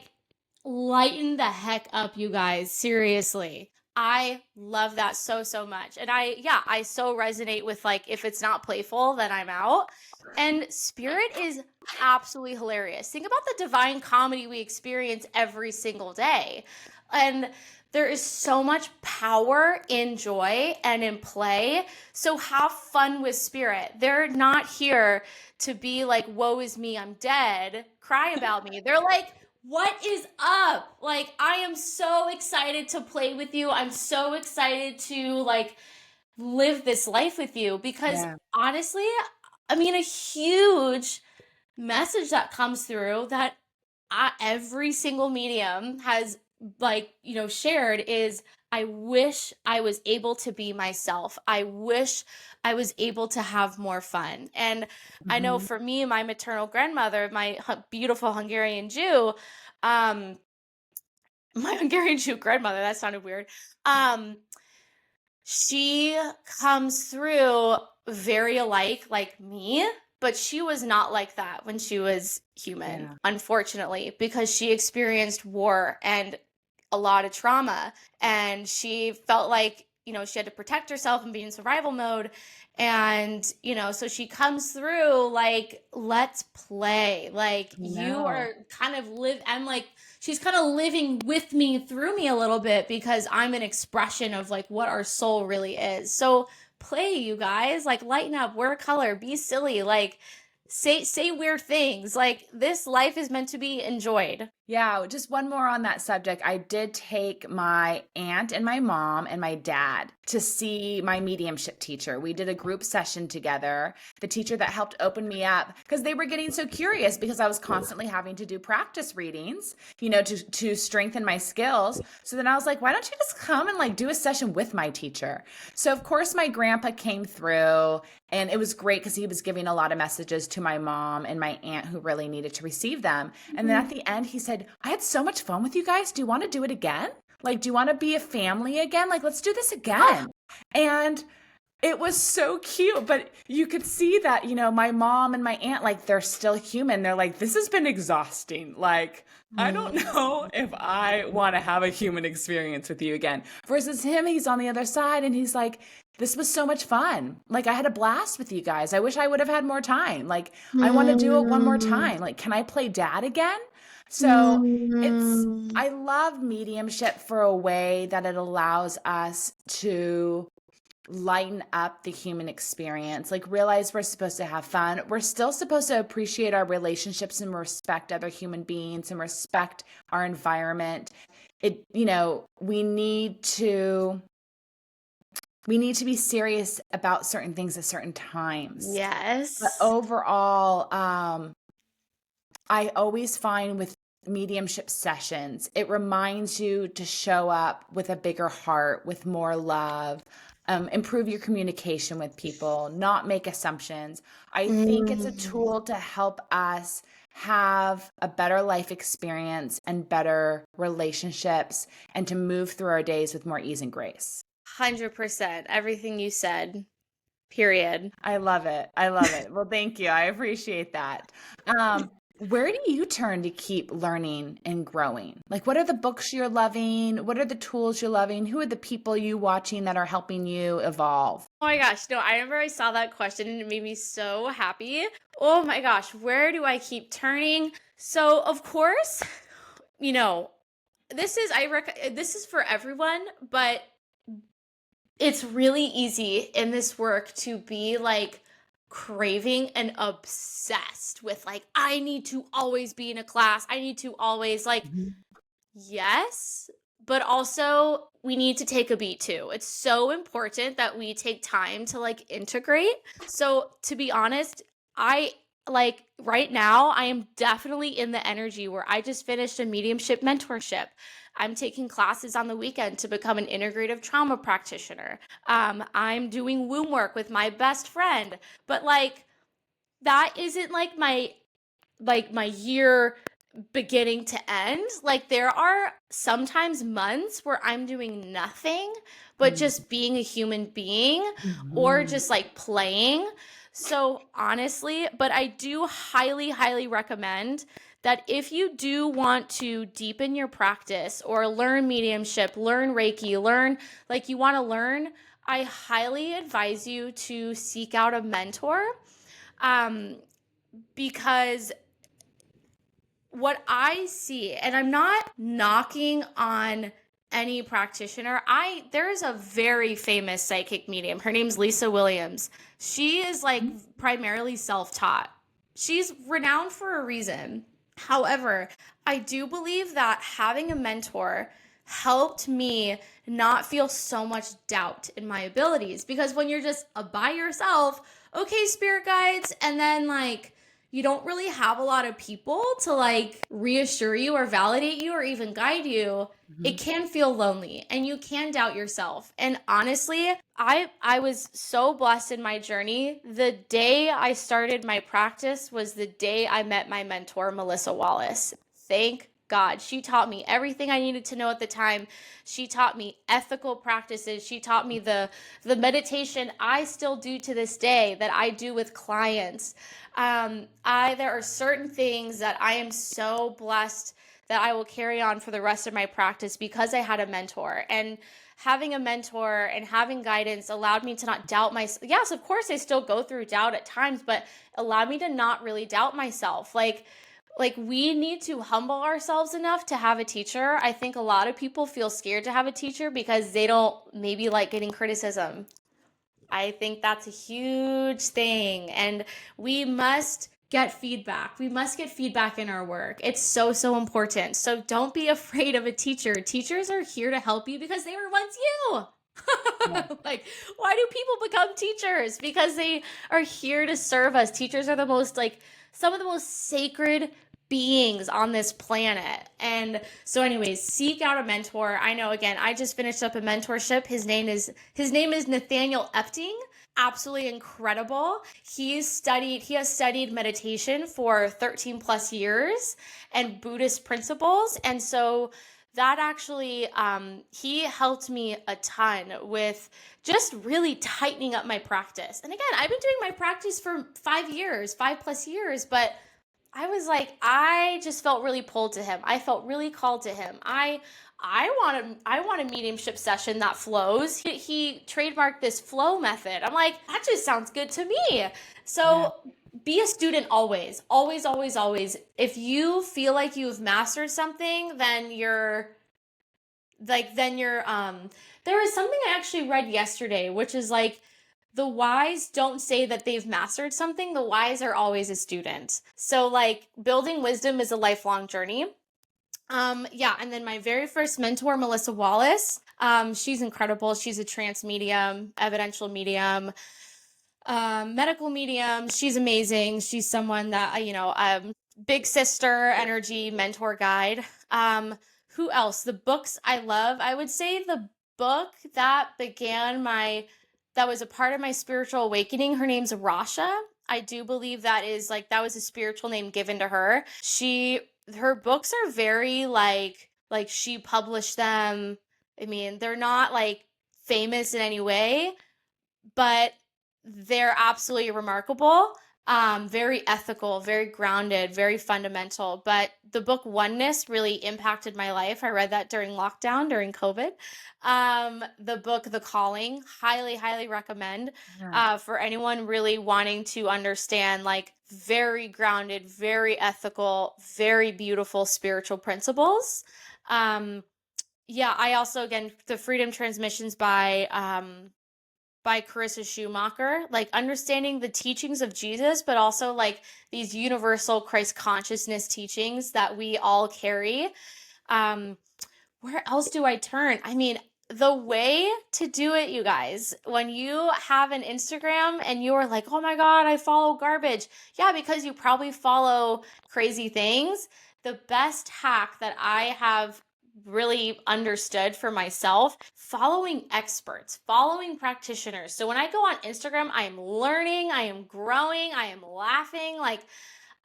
lighten the heck up, you guys. Seriously. I love that so, so much. And I so resonate with like, if it's not playful, then I'm out. And spirit is absolutely hilarious. Think about the divine comedy we experience every single day. And there is so much power in joy and in play. So have fun with spirit. They're not here to be like, woe is me, I'm dead, cry about me. They're like, what is up? Like, I am so excited to play with you. I'm so excited to like live this life with you because Yeah. honestly, I mean, a huge message that comes through that every single medium has like, shared is I wish I was able to be myself. I wish I was able to have more fun. And I know Mhm. for me, my maternal grandmother, my beautiful Hungarian Jew, um, my Hungarian Jew grandmother, that sounded weird. She comes through very alike like me, but she was not like that when she was human, Yeah. unfortunately, because she experienced war and a lot of trauma. And she felt like, she had to protect herself and be in survival mode. And, so she comes through like, let's play. Like, you No. are kind of she's kind of living with me through me a little bit because I'm an expression of like what our soul really is. So play, you guys, like lighten up, wear color, be silly, like say weird things. Like this life is meant to be enjoyed. Yeah, just one more on that subject. I did take my aunt and my mom and my dad to see my mediumship teacher. We did a group session together. The teacher that helped open me up because they were getting so curious because I was constantly having to do practice readings, to strengthen my skills. So then I was like, why don't you just come and like do a session with my teacher? So of course my grandpa came through and it was great because he was giving a lot of messages to my mom and my aunt who really needed to receive them. And then at the end, he said, I had so much fun with you guys. Do you want to do it again? Like, do you want to be a family again? Like, let's do this again. And it was so cute, but you could see that, my mom and my aunt, like, they're still human. They're like, this has been exhausting. Like, I don't know if I want to have a human experience with you again. Versus him, he's on the other side and he's like, this was so much fun. Like, I had a blast with you guys. I wish I would have had more time. Like, I want to do it one more time. Like, can I play dad again? So I love mediumship for a way that it allows us to lighten up the human experience, like realize we're supposed to have fun. We're still supposed to appreciate our relationships and respect other human beings and respect our environment. We need to be serious about certain things at certain times. But Yes. overall, I always find with mediumship sessions, it reminds you to show up with a bigger heart, with more love, improve your communication with people, not make assumptions. I think it's a tool to help us have a better life experience and better relationships and to move through our days with more ease and grace. 100%. Everything you said. Period. I love it. I love it. Well, thank you. I appreciate that. Where do you turn to keep learning and growing? Like, what are the books you're loving? What are the tools you're loving? Who are the people you watching that are helping you evolve? Oh my gosh, no, I remember I saw that question and it made me so happy. Oh my gosh, where do I keep turning? So, of course, this is for everyone, but it's really easy in this work to be like craving and obsessed with like I need to always be in a class. I need to always like yes, but also we need to take a beat too. It's so important that we take time to like integrate. So to be honest, I like right now I am definitely in the energy where I just finished a mediumship mentorship. I'm taking classes on the weekend to become an integrative trauma practitioner. I'm doing womb work with my best friend, but like that isn't like my year beginning to end. Like there are sometimes months where I'm doing nothing but just being a human being or Mhm. just like playing. So honestly, but I do highly, highly recommend that if you do want to deepen your practice or learn mediumship, learn Reiki, learn like you want to learn, I highly advise you to seek out a mentor. Um, because what I see, and I'm not knocking on any practitioner. There is a very famous psychic medium. Her name's Lisa Williams. She is like primarily self-taught. She's renowned for a reason. However, I do believe that having a mentor helped me not feel so much doubt in my abilities, because when you're just by yourself, okay, spirit guides, and then like you don't really have a lot of people to like reassure you or validate you or even guide you, it can feel lonely and you can doubt yourself. And honestly, I was so blessed in my journey. The day I started my practice was the day I met my mentor, Melissa Wallace. Thank God. She taught me everything I needed to know at the time. She taught me ethical practices. She taught me the meditation I still do to this day that I do with clients. There are certain things that I am so blessed that I will carry on for the rest of my practice because I had a mentor. And having a mentor and having guidance allowed me to not doubt myself. Yes, of course, I still go through doubt at times, but allowed me to not really doubt myself. Like we need to humble ourselves enough to have a teacher. I think a lot of people feel scared to have a teacher because they don't maybe like getting criticism. I think that's a huge thing. And we must get feedback. We must get feedback in our work. It's so, so important. So don't be afraid of a teacher. Teachers are here to help you because they were once you. Like, why do people become teachers? Because they are here to serve us. Teachers are the most like some of the most sacred beings on this planet. And so anyways, seek out a mentor. I know, again, I just finished up a mentorship. His name is Nathaniel Epting. Absolutely incredible. He has studied meditation for 13 plus years and Buddhist principles. And so that actually, he helped me a ton with just really tightening up my practice. And again, I've been doing my practice for 5 plus years, but I was like, I just felt really pulled to him. I felt really called to him. I want a mediumship session that flows. He trademarked this flow method. I'm like, that just sounds good to me. So be a student always, always, always, always. If you feel like you've mastered something, then there is something I actually read yesterday, which is like, the wise don't say that they've mastered something. The wise are always a student. So like building wisdom is a lifelong journey. And then my very first mentor, Melissa Wallace, she's incredible. She's a trance medium, evidential medium, medical medium. She's amazing. She's someone that, big sister energy, mentor guide. Who else? The books I love. I would say the book that was a part of my spiritual awakening. Her name's Rasha. I do believe that was a spiritual name given to her. Her books are very like she published them. I mean, they're not like famous in any way, but they're absolutely remarkable. Very ethical, very grounded, very fundamental. But the book Oneness really impacted my life. I read that during lockdown, during COVID. The book The Calling, highly, highly recommend for anyone really wanting to understand like very grounded, very ethical, very beautiful spiritual principles. I also, again, the Freedom Transmissions by Carissa Schumacher, like understanding the teachings of Jesus, but also like these universal Christ consciousness teachings that we all carry. Where else do I turn? I mean, the way to do it, you guys, when you have an Instagram and you're like, oh my God, I follow garbage. Yeah, because you probably follow crazy things. The best hack that I have really understood for myself, following experts, following practitioners. So when I go on Instagram, I am learning, I am growing, I am laughing. Like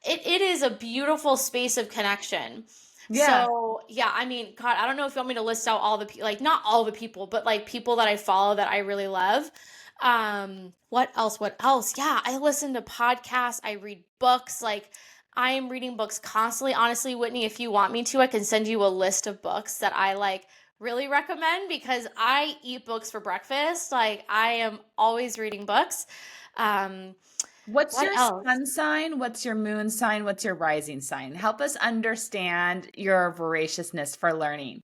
it is a beautiful space of connection. Yeah. So I mean, God, I don't know if you want me to list out all the like not all the people, but like people that I follow that I really love. What else? Yeah, I listen to podcasts, I read books, like I am reading books constantly. Honestly, Whitney, if you want me to, I can send you a list of books that I like really recommend because I eat books for breakfast. Like I am always reading books. What's What your else? sun sign? What's your moon sign? What's your rising sign? Help us understand your voraciousness for learning.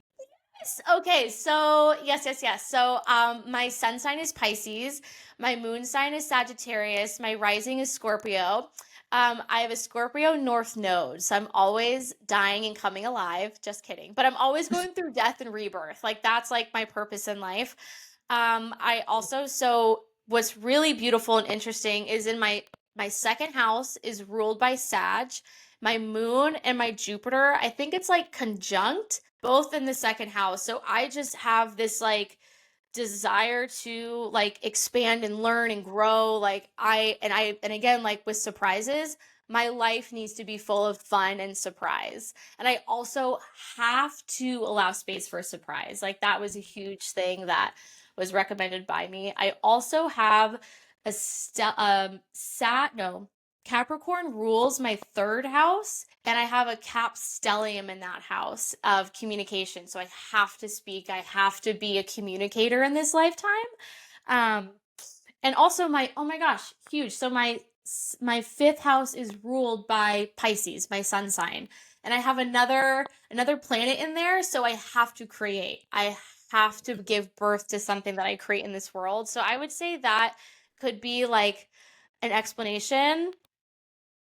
Okay, so yes. So my sun sign is Pisces, my moon sign is Sagittarius, my rising is Scorpio. I have a Scorpio North node, so I'm always dying and coming alive. Just kidding. But I'm always going through death and rebirth. Like that's like my purpose in life. I also so what's really beautiful and interesting is in my second house is ruled by Sag. My moon and my Jupiter, I think it's like conjunct both in the second house. So I just have this like desire to like expand and learn and grow. Like and again, like with surprises, my life needs to be full of fun and surprise. And I also have to allow space for surprise. Like that was a huge thing that was recommended by me. I also have a Capricorn rules my third house, and I have a Cap stellium in that house of communication. So I have to speak, I have to be a communicator in this lifetime. Um, and also oh my gosh, huge. So my fifth house is ruled by Pisces, my sun sign. And I have another planet in there, so I have to create. I have to give birth to something that I create in this world. So I would say that could be like an explanation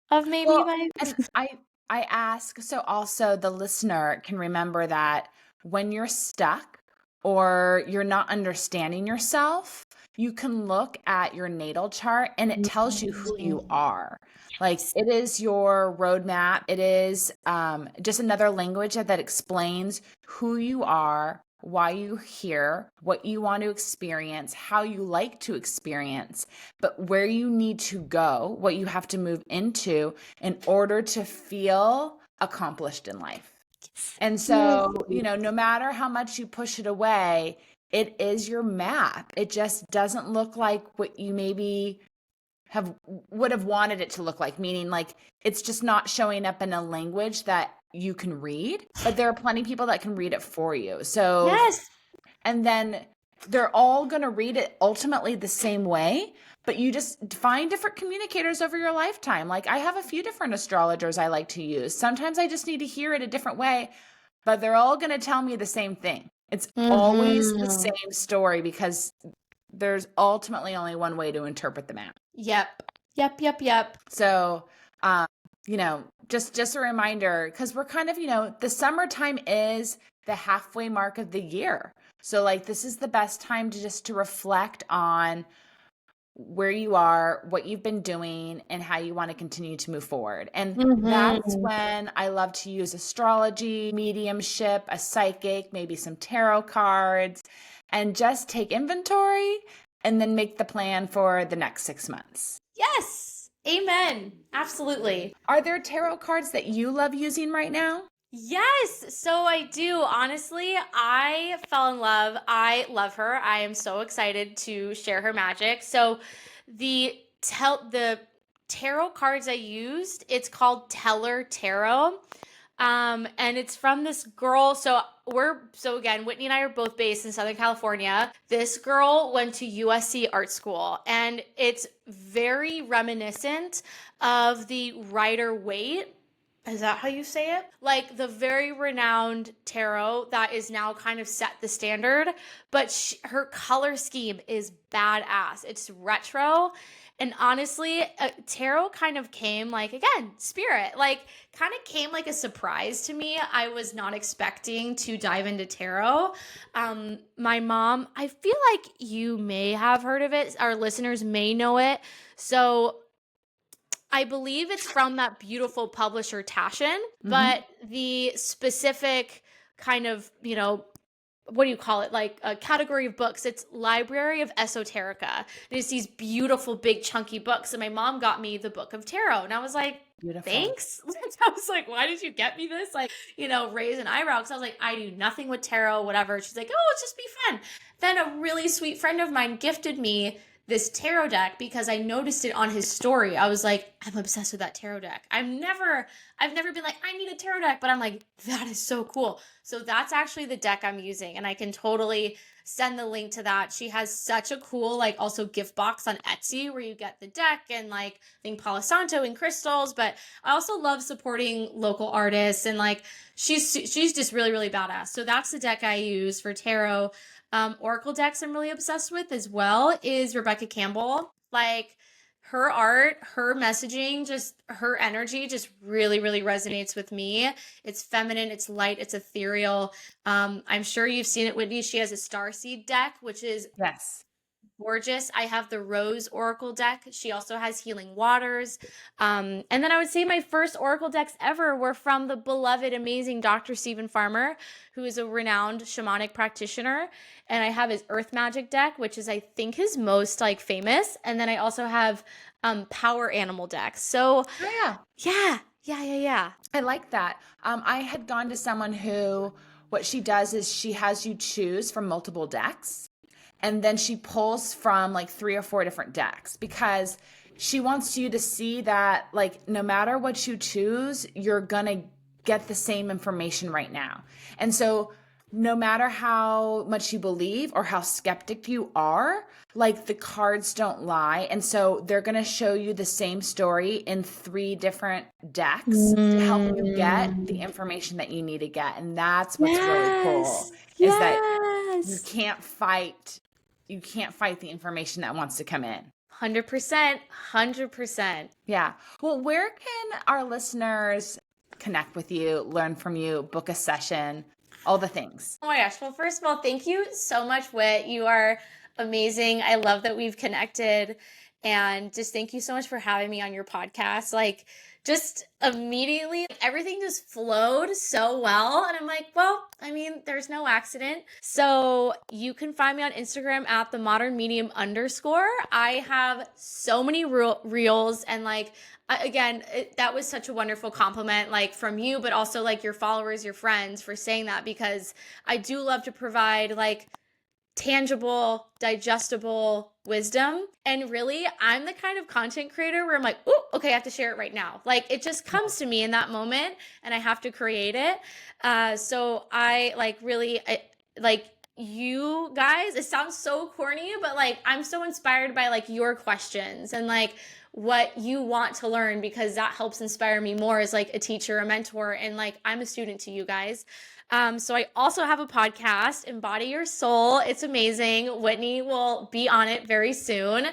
of maybe Well, my and I ask so also the listener can remember that when you're stuck or you're not understanding yourself, you can look at your natal chart and it tells you who you are. Like Yes. it is your roadmap. It is just another language that explains who you are, why you're here, what you want to experience, how you like to experience, but where you need to go, what you have to move into in order to feel accomplished in life. And so, no matter how much you push it away, it is your map. It just doesn't look like what you maybe would have wanted it to look like, meaning like it's just not showing up in a language that you can read, but there are plenty of people that can read it for you. So, Yes. and then they're all going to read it ultimately the same way, but you just find different communicators over your lifetime. Like I have a few different astrologers I like to use. Sometimes I just need to hear it a different way, but they're all going to tell me the same thing. It's always the Mm-hmm. same story because there's ultimately only one way to interpret the map. Yep. So, just a reminder, because we're kind of, the summertime is the halfway mark of the year. So like this is the best time to reflect on where you are, what you've been doing, and how you want to continue to move forward. And that's Mm-hmm. when I love to use astrology, mediumship, a psychic, maybe some tarot cards, and just take inventory and then make the plan for the next 6 months. Yes. Amen. Absolutely. Are there tarot cards that you love using right now? Yes, so I do. Honestly, I fell in love. I love her. I am so excited to share her magic. So the tarot cards I used, it's called Teller Tarot. And it's from this girl. So again, Whitney and I are both based in Southern California. This girl went to USC art school, and it's very reminiscent of the Rider Waite. Is that how you say it? Like the very renowned tarot that is now kind of set the standard, but her color scheme is badass. It's retro. And honestly, tarot kind of came like, again, spirit, like kind of came like a surprise to me. I was not expecting to dive into tarot. My mom, I feel like you may have heard of it. Our listeners may know it. So I believe it's from that beautiful publisher Taschen, Mm-hmm. but the specific kind of, what do you call it? Like a category of books. It's Library of Esoterica. And it's these beautiful, big, chunky books. And my mom got me the Book of Tarot. And I was like, Beautiful. thanks. I was like, why did you get me this? Like, raise an eyebrow. Cause I was like, I do nothing with tarot, whatever. She's like, oh, it's just be fun. Then a really sweet friend of mine gifted me this tarot deck because I noticed it on his story. I was like, I'm obsessed with that tarot deck. I've never been like, I need a tarot deck, but I'm like, that is so cool. So that's actually the deck I'm using, and I can totally send the link to that. She has such a cool, like, also gift box on Etsy where you get the deck and like, I think Palo Santo and crystals, but I also love supporting local artists, and like, she's just really, really badass. So that's the deck I use for tarot. Oracle decks I'm really obsessed with as well is Rebecca Campbell. Like, her art, her messaging, just her energy just really, really resonates with me. It's feminine, it's light, it's ethereal. I'm sure you've seen it, Whitney. She has a Starseed deck, which is Yes. gorgeous. I have the Rose Oracle deck. She also has Healing Waters. And then I would say my first Oracle decks ever were from the beloved, amazing Dr. Stephen Farmer, who is a renowned shamanic practitioner. And I have his Earth Magic deck, which is, I think, his most like famous. And then I also have Power Animal decks. So Oh, yeah. yeah. I like that. I had gone to someone who, what she does is she has you choose from multiple decks, and then she pulls from like 3 or 4 different decks, because she wants you to see that, like, no matter what you choose, you're gonna get the same information right now. And so no matter how much you believe or how skeptic you are, like, the cards don't lie. And so they're going to show you the same story in 3 different decks to help you get the information that you need to get. And that's what's really cool, is that you can't fight the information that wants to come in. 100%. Yeah. Well, where can our listeners connect with you, learn from you, book a session, all the things? Oh my gosh. Well, first of all, thank you so much, Whit. You are amazing. I love that we've connected, and just thank you so much for having me on your podcast. Like, just immediately everything just flowed so well. And I'm like, well, I mean, there's no accident. So you can find me on Instagram at @themodernmedium_. I have so many reels, and like, again, that was such a wonderful compliment, like, from you, but also like your followers, your friends, for saying that, because I do love to provide like tangible, digestible wisdom. And really, I'm the kind of content creator where I'm like, oh, okay, I have to share it right now. Like, it just comes to me in that moment and I have to create it. So I like really, like, you guys, it sounds so corny, but like, I'm so inspired by like your questions and like what you want to learn, because that helps inspire me more as like a teacher, a mentor, and like, I'm a student to you guys. So I also have a podcast, Embody Your Soul. It's amazing. Whitney will be on it very soon.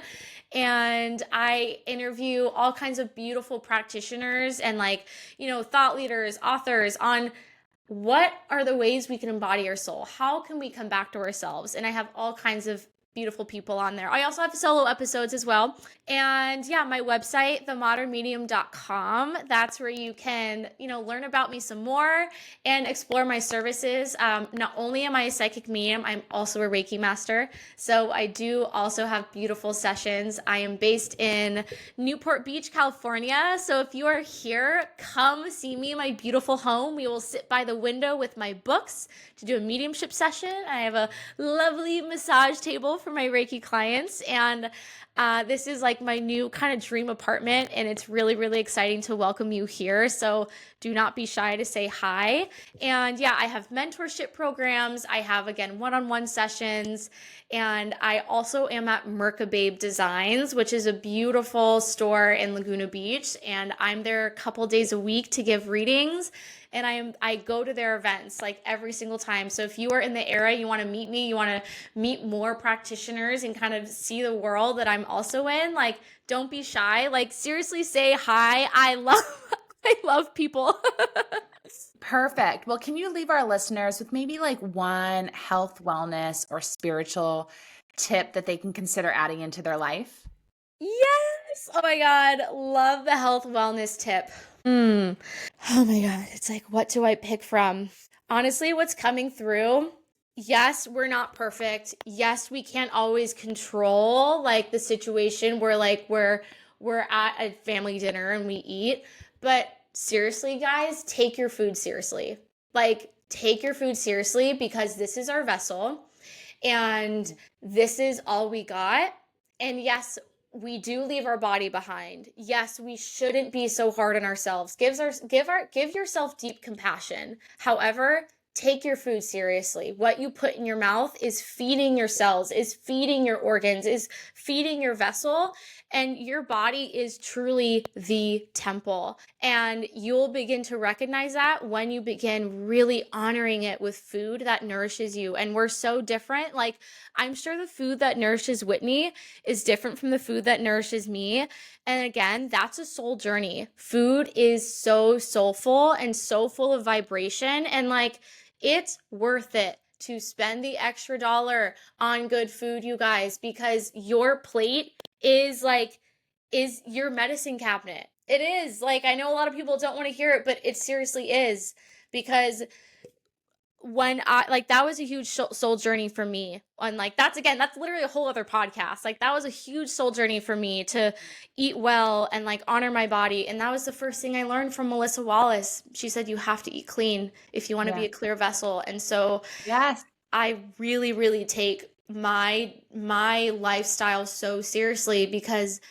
And I interview all kinds of beautiful practitioners and like, you know, thought leaders, authors on what are the ways we can embody our soul? How can we come back to ourselves? And I have all kinds of beautiful people on there. I also have solo episodes as well. And yeah, my website, themodernmedium.com. That's where you can, you know, learn about me some more and explore my services. Not only am I a psychic medium, I'm also a Reiki master. So I do also have beautiful sessions. I am based in Newport Beach, California. So if you are here, come see me in my beautiful home. We will sit by the window with my books to do a mediumship session. I have a lovely massage table for my Reiki clients, and this is like my new kind of dream apartment, and it's really, really exciting to welcome you here. So do not be shy to say hi. And yeah, I have mentorship programs. I have, again, one-on-one sessions, and I also am at Merkababe Designs, which is a beautiful store in Laguna Beach, and I'm there a couple days a week to give readings. And I go to their events like every single time. So if you are in the area, you want to meet me, you want to meet more practitioners and kind of see the world that I'm also in, like, don't be shy. Like, seriously, say hi. I love people. Perfect. Well, can you leave our listeners with maybe like one health, wellness, or spiritual tip that they can consider adding into their life? Yes. Oh my God. Love the health wellness tip. Oh my God. It's like, what do I pick from? Honestly, what's coming through? Yes, we're not perfect. Yes, we can't always control like the situation where like we're at a family dinner and we eat. But seriously, guys, take your food seriously. Like, take your food seriously, because this is our vessel and this is all we got. And yes, we do leave our body behind. Yes, we shouldn't be so hard on ourselves. Give yourself deep compassion. However, take your food seriously. What you put in your mouth is feeding your cells, is feeding your organs, is feeding your vessel, and your body is truly the temple. And you'll begin to recognize that when you begin really honoring it with food that nourishes you. And we're so different. Like, I'm sure the food that nourishes Whitney is different from the food that nourishes me. And again, that's a soul journey. Food is so soulful and so full of vibration. And like, it's worth it to spend the extra dollar on good food, you guys, because your plate is your medicine cabinet. It is. Like, I know a lot of people don't want to hear it, but it seriously is, because when I like, that was a huge soul journey for me. And like, that's literally a whole other podcast. Like, that was a huge soul journey for me to eat well and like honor my body. And that was the first thing I learned from Melissa Wallace. She said, you have to eat clean if you want to be a clear vessel. And so Yes. I really, really take my lifestyle so seriously, because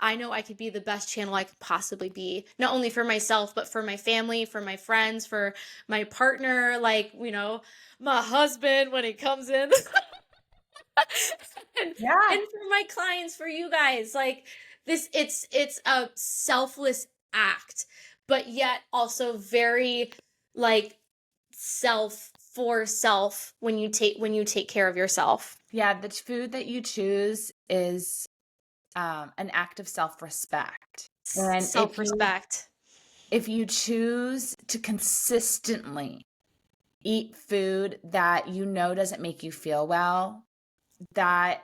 I know I could be the best channel I could possibly be, not only for myself, but for my family, for my friends, for my partner, like, my husband when he comes in. and for my clients, for you guys. Like, it's a selfless act, but yet also very like self when you take care of yourself. Yeah, the food that you choose is an act of self-respect. And Self-respect. if you choose to consistently eat food that you know doesn't make you feel well, that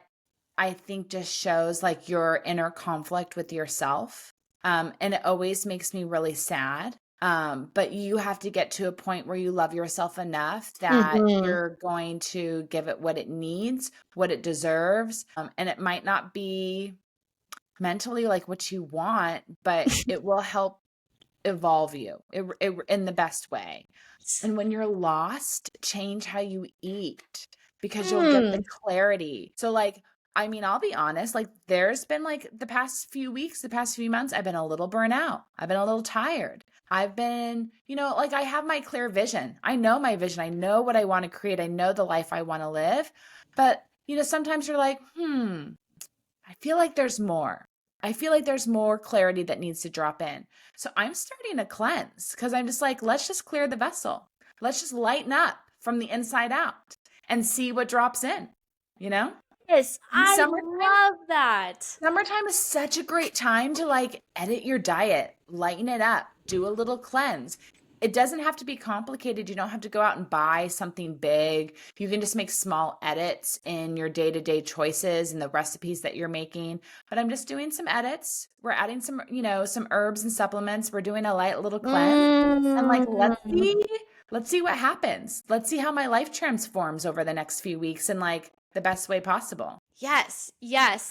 I think just shows like your inner conflict with yourself. And it always makes me really sad. But you have to get to a point where you love yourself enough that you're going to give it what it needs, what it deserves. And it might not be mentally like what you want, but it will help evolve you in the best way. And when you're lost, change how you eat, because you'll get the clarity. So like, I mean, I'll be honest, like there's been like the past few weeks, the past few months, I've been a little burnt out. I've been a little tired. I've been, like I have my clear vision. I know my vision. I know what I want to create. I know the life I want to live. But, sometimes you're like, I feel like there's more. I feel like there's more clarity that needs to drop in. So I'm starting to cleanse, because I'm just like, let's just clear the vessel. Let's just lighten up from the inside out and see what drops in, Yes, I love that. Summertime is such a great time to like edit your diet, lighten it up, do a little cleanse. It doesn't have to be complicated. You don't have to go out and buy something big. You can just make small edits in your day-to-day choices and the recipes that you're making. But I'm just doing some edits. We're adding some, some herbs and supplements. We're doing a light little cleanse. And like, let's see what happens. Let's see how my life transforms over the next few weeks in like the best way possible. Yes.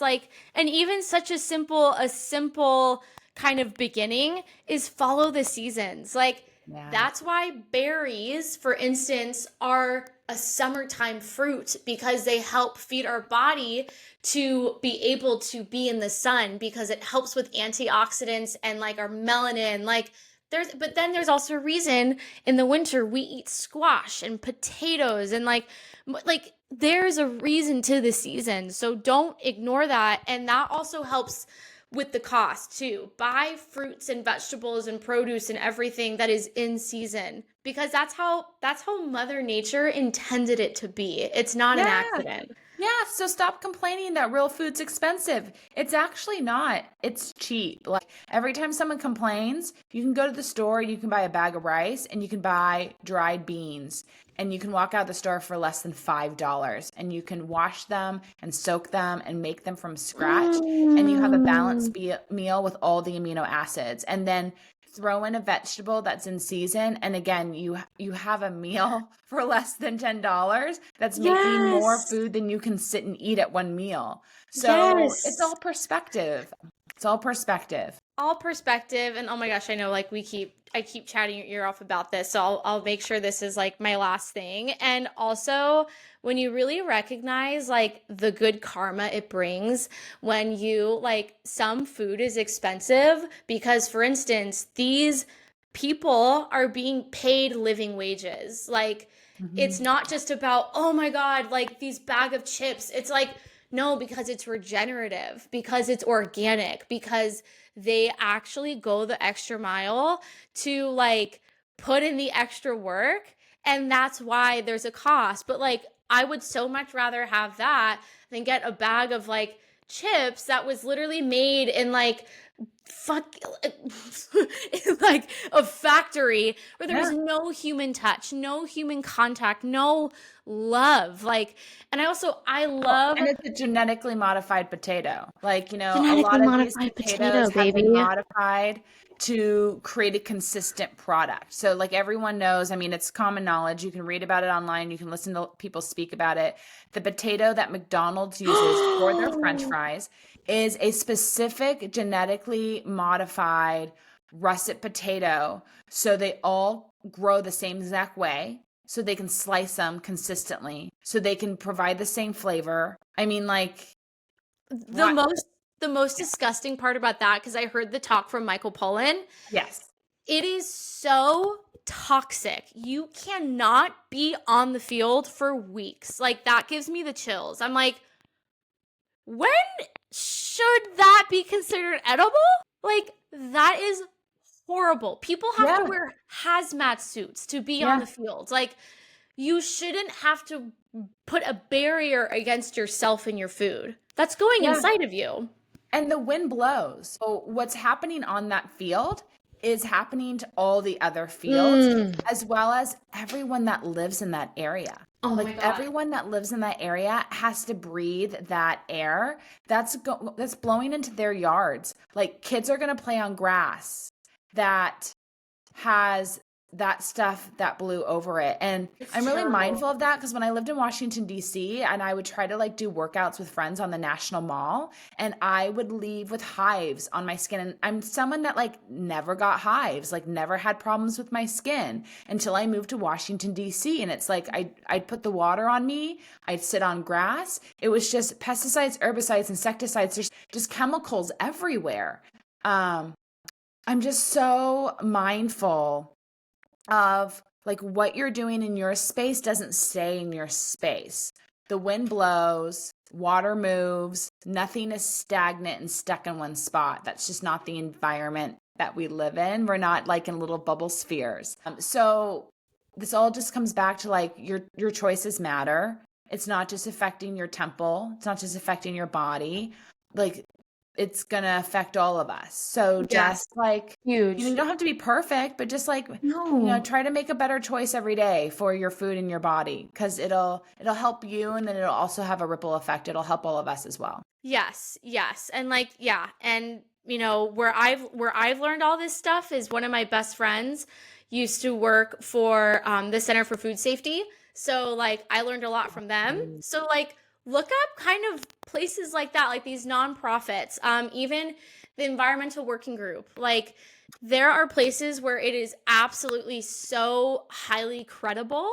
Like, and even such a simple kind of beginning is follow the seasons. Like, that's why berries, for instance, are a summertime fruit, because they help feed our body to be able to be in the sun, because it helps with antioxidants and like our melanin. Like, but then there's also a reason in the winter we eat squash and potatoes, and like there's a reason to the season. So don't ignore that. And that also helps with the cost too. Buy fruits and vegetables and produce and everything that is in season, because that's how Mother Nature intended it to be. It's not an accident. Yeah, so stop complaining that real food's expensive. It's actually not. It's cheap. Like every time someone complains, you can go to the store, you can buy a bag of rice, and you can buy dried beans, and you can walk out of the store for less than $5, and you can wash them and soak them and make them from scratch, and you have a balanced meal with all the amino acids. And then throw in a vegetable that's in season, and again, you have a meal for less than $10 that's making more food than you can sit and eat at one meal. So it's all perspective. all perspective, and oh my gosh, I know like I keep chatting your ear off about this, so I'll make sure this is like my last thing. And also, when you really recognize like the good karma it brings when you like, some food is expensive because, for instance, these people are being paid living wages. Like, it's not just about, oh my God, like these bag of chips. It's like, no, because it's regenerative, because it's organic, because they actually go the extra mile to like put in the extra work. And that's why there's a cost. But like, I would so much rather have that than get a bag of like chips that was literally made in like fuck in like a factory where there's Yeah. no human touch, no human contact, no love. Like, and I Oh, love and it's a genetically modified potato. Like, a genetically lot of these modified potatoes potato, have been baby. modified to create a consistent product. So, like everyone knows, I mean, it's common knowledge. You can read about it online, you can listen to people speak about it. The potato that McDonald's uses for their French fries is a specific genetically modified russet potato. So they all grow the same exact way, so they can slice them consistently, so they can provide the same flavor. I mean, like, the what? most the most disgusting part about that, because I heard the talk from Michael Pollan, Yes. it is so toxic. You cannot be on the field for weeks. Like, that gives me the chills. I'm like, when should that be considered edible? Like, that is horrible. People have to Yeah. wear hazmat suits to be on Yeah. the field. Like, you shouldn't have to put a barrier against yourself and your food. That's going Yeah. inside of you. And the wind blows. So what's happening on that field is happening to all the other fields, as well as everyone that lives in that area. Oh my Like, God. everyone that lives in that area has to breathe that air that's blowing into their yards. Like, kids are going to play on grass that has that stuff that blew over it. And It's I'm really terrible. mindful of that because when I lived in Washington, D.C., and I would try to like do workouts with friends on the National Mall, and I would leave with hives on my skin. And I'm someone that like never got hives, like never had problems with my skin until I moved to Washington, D.C. And it's like I'd put the water on me, I'd sit on grass. It was just pesticides, herbicides, insecticides. There's just chemicals everywhere. I'm just so mindful of like what you're doing in your space doesn't stay in your space. The wind blows, water moves, nothing is stagnant and stuck in one spot. That's just not the environment that we live in. We're not like in little bubble spheres. So this all just comes back to like your choices matter. It's not just affecting your temple. It's not just affecting your body. Like, it's gonna affect all of us. So Yes. just like, Huge. you don't have to be perfect, but just like, No. try to make a better choice every day for your food and your body, because it'll help you, and then it'll also have a ripple effect. It'll help all of us as well. Yes, yes. And like, yeah. And where I've learned all this stuff is one of my best friends used to work for the Center for Food Safety. So like, I learned a lot from them. So like, look up kind of places like that, like these nonprofits, even the Environmental Working Group. Like, there are places where it is absolutely so highly credible,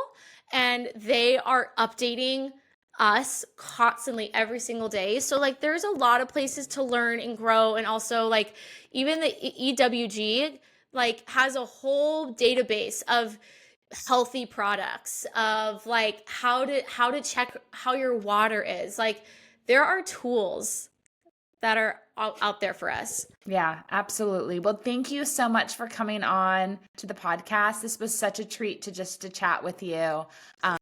and they are updating us constantly every single day. So like, there's a lot of places to learn and grow. And also like, even the EWG like has a whole database of healthy products, of like how to check how your water is. Like, there are tools that are out there for us. Yeah, absolutely. Well, thank you so much for coming on to the podcast. This was such a treat to chat with you.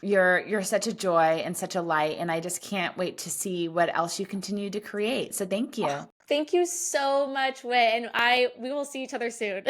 You're such a joy and such a light, and I just can't wait to see what else you continue to create. So thank you. Thank you so much, Whit, and we will see each other soon.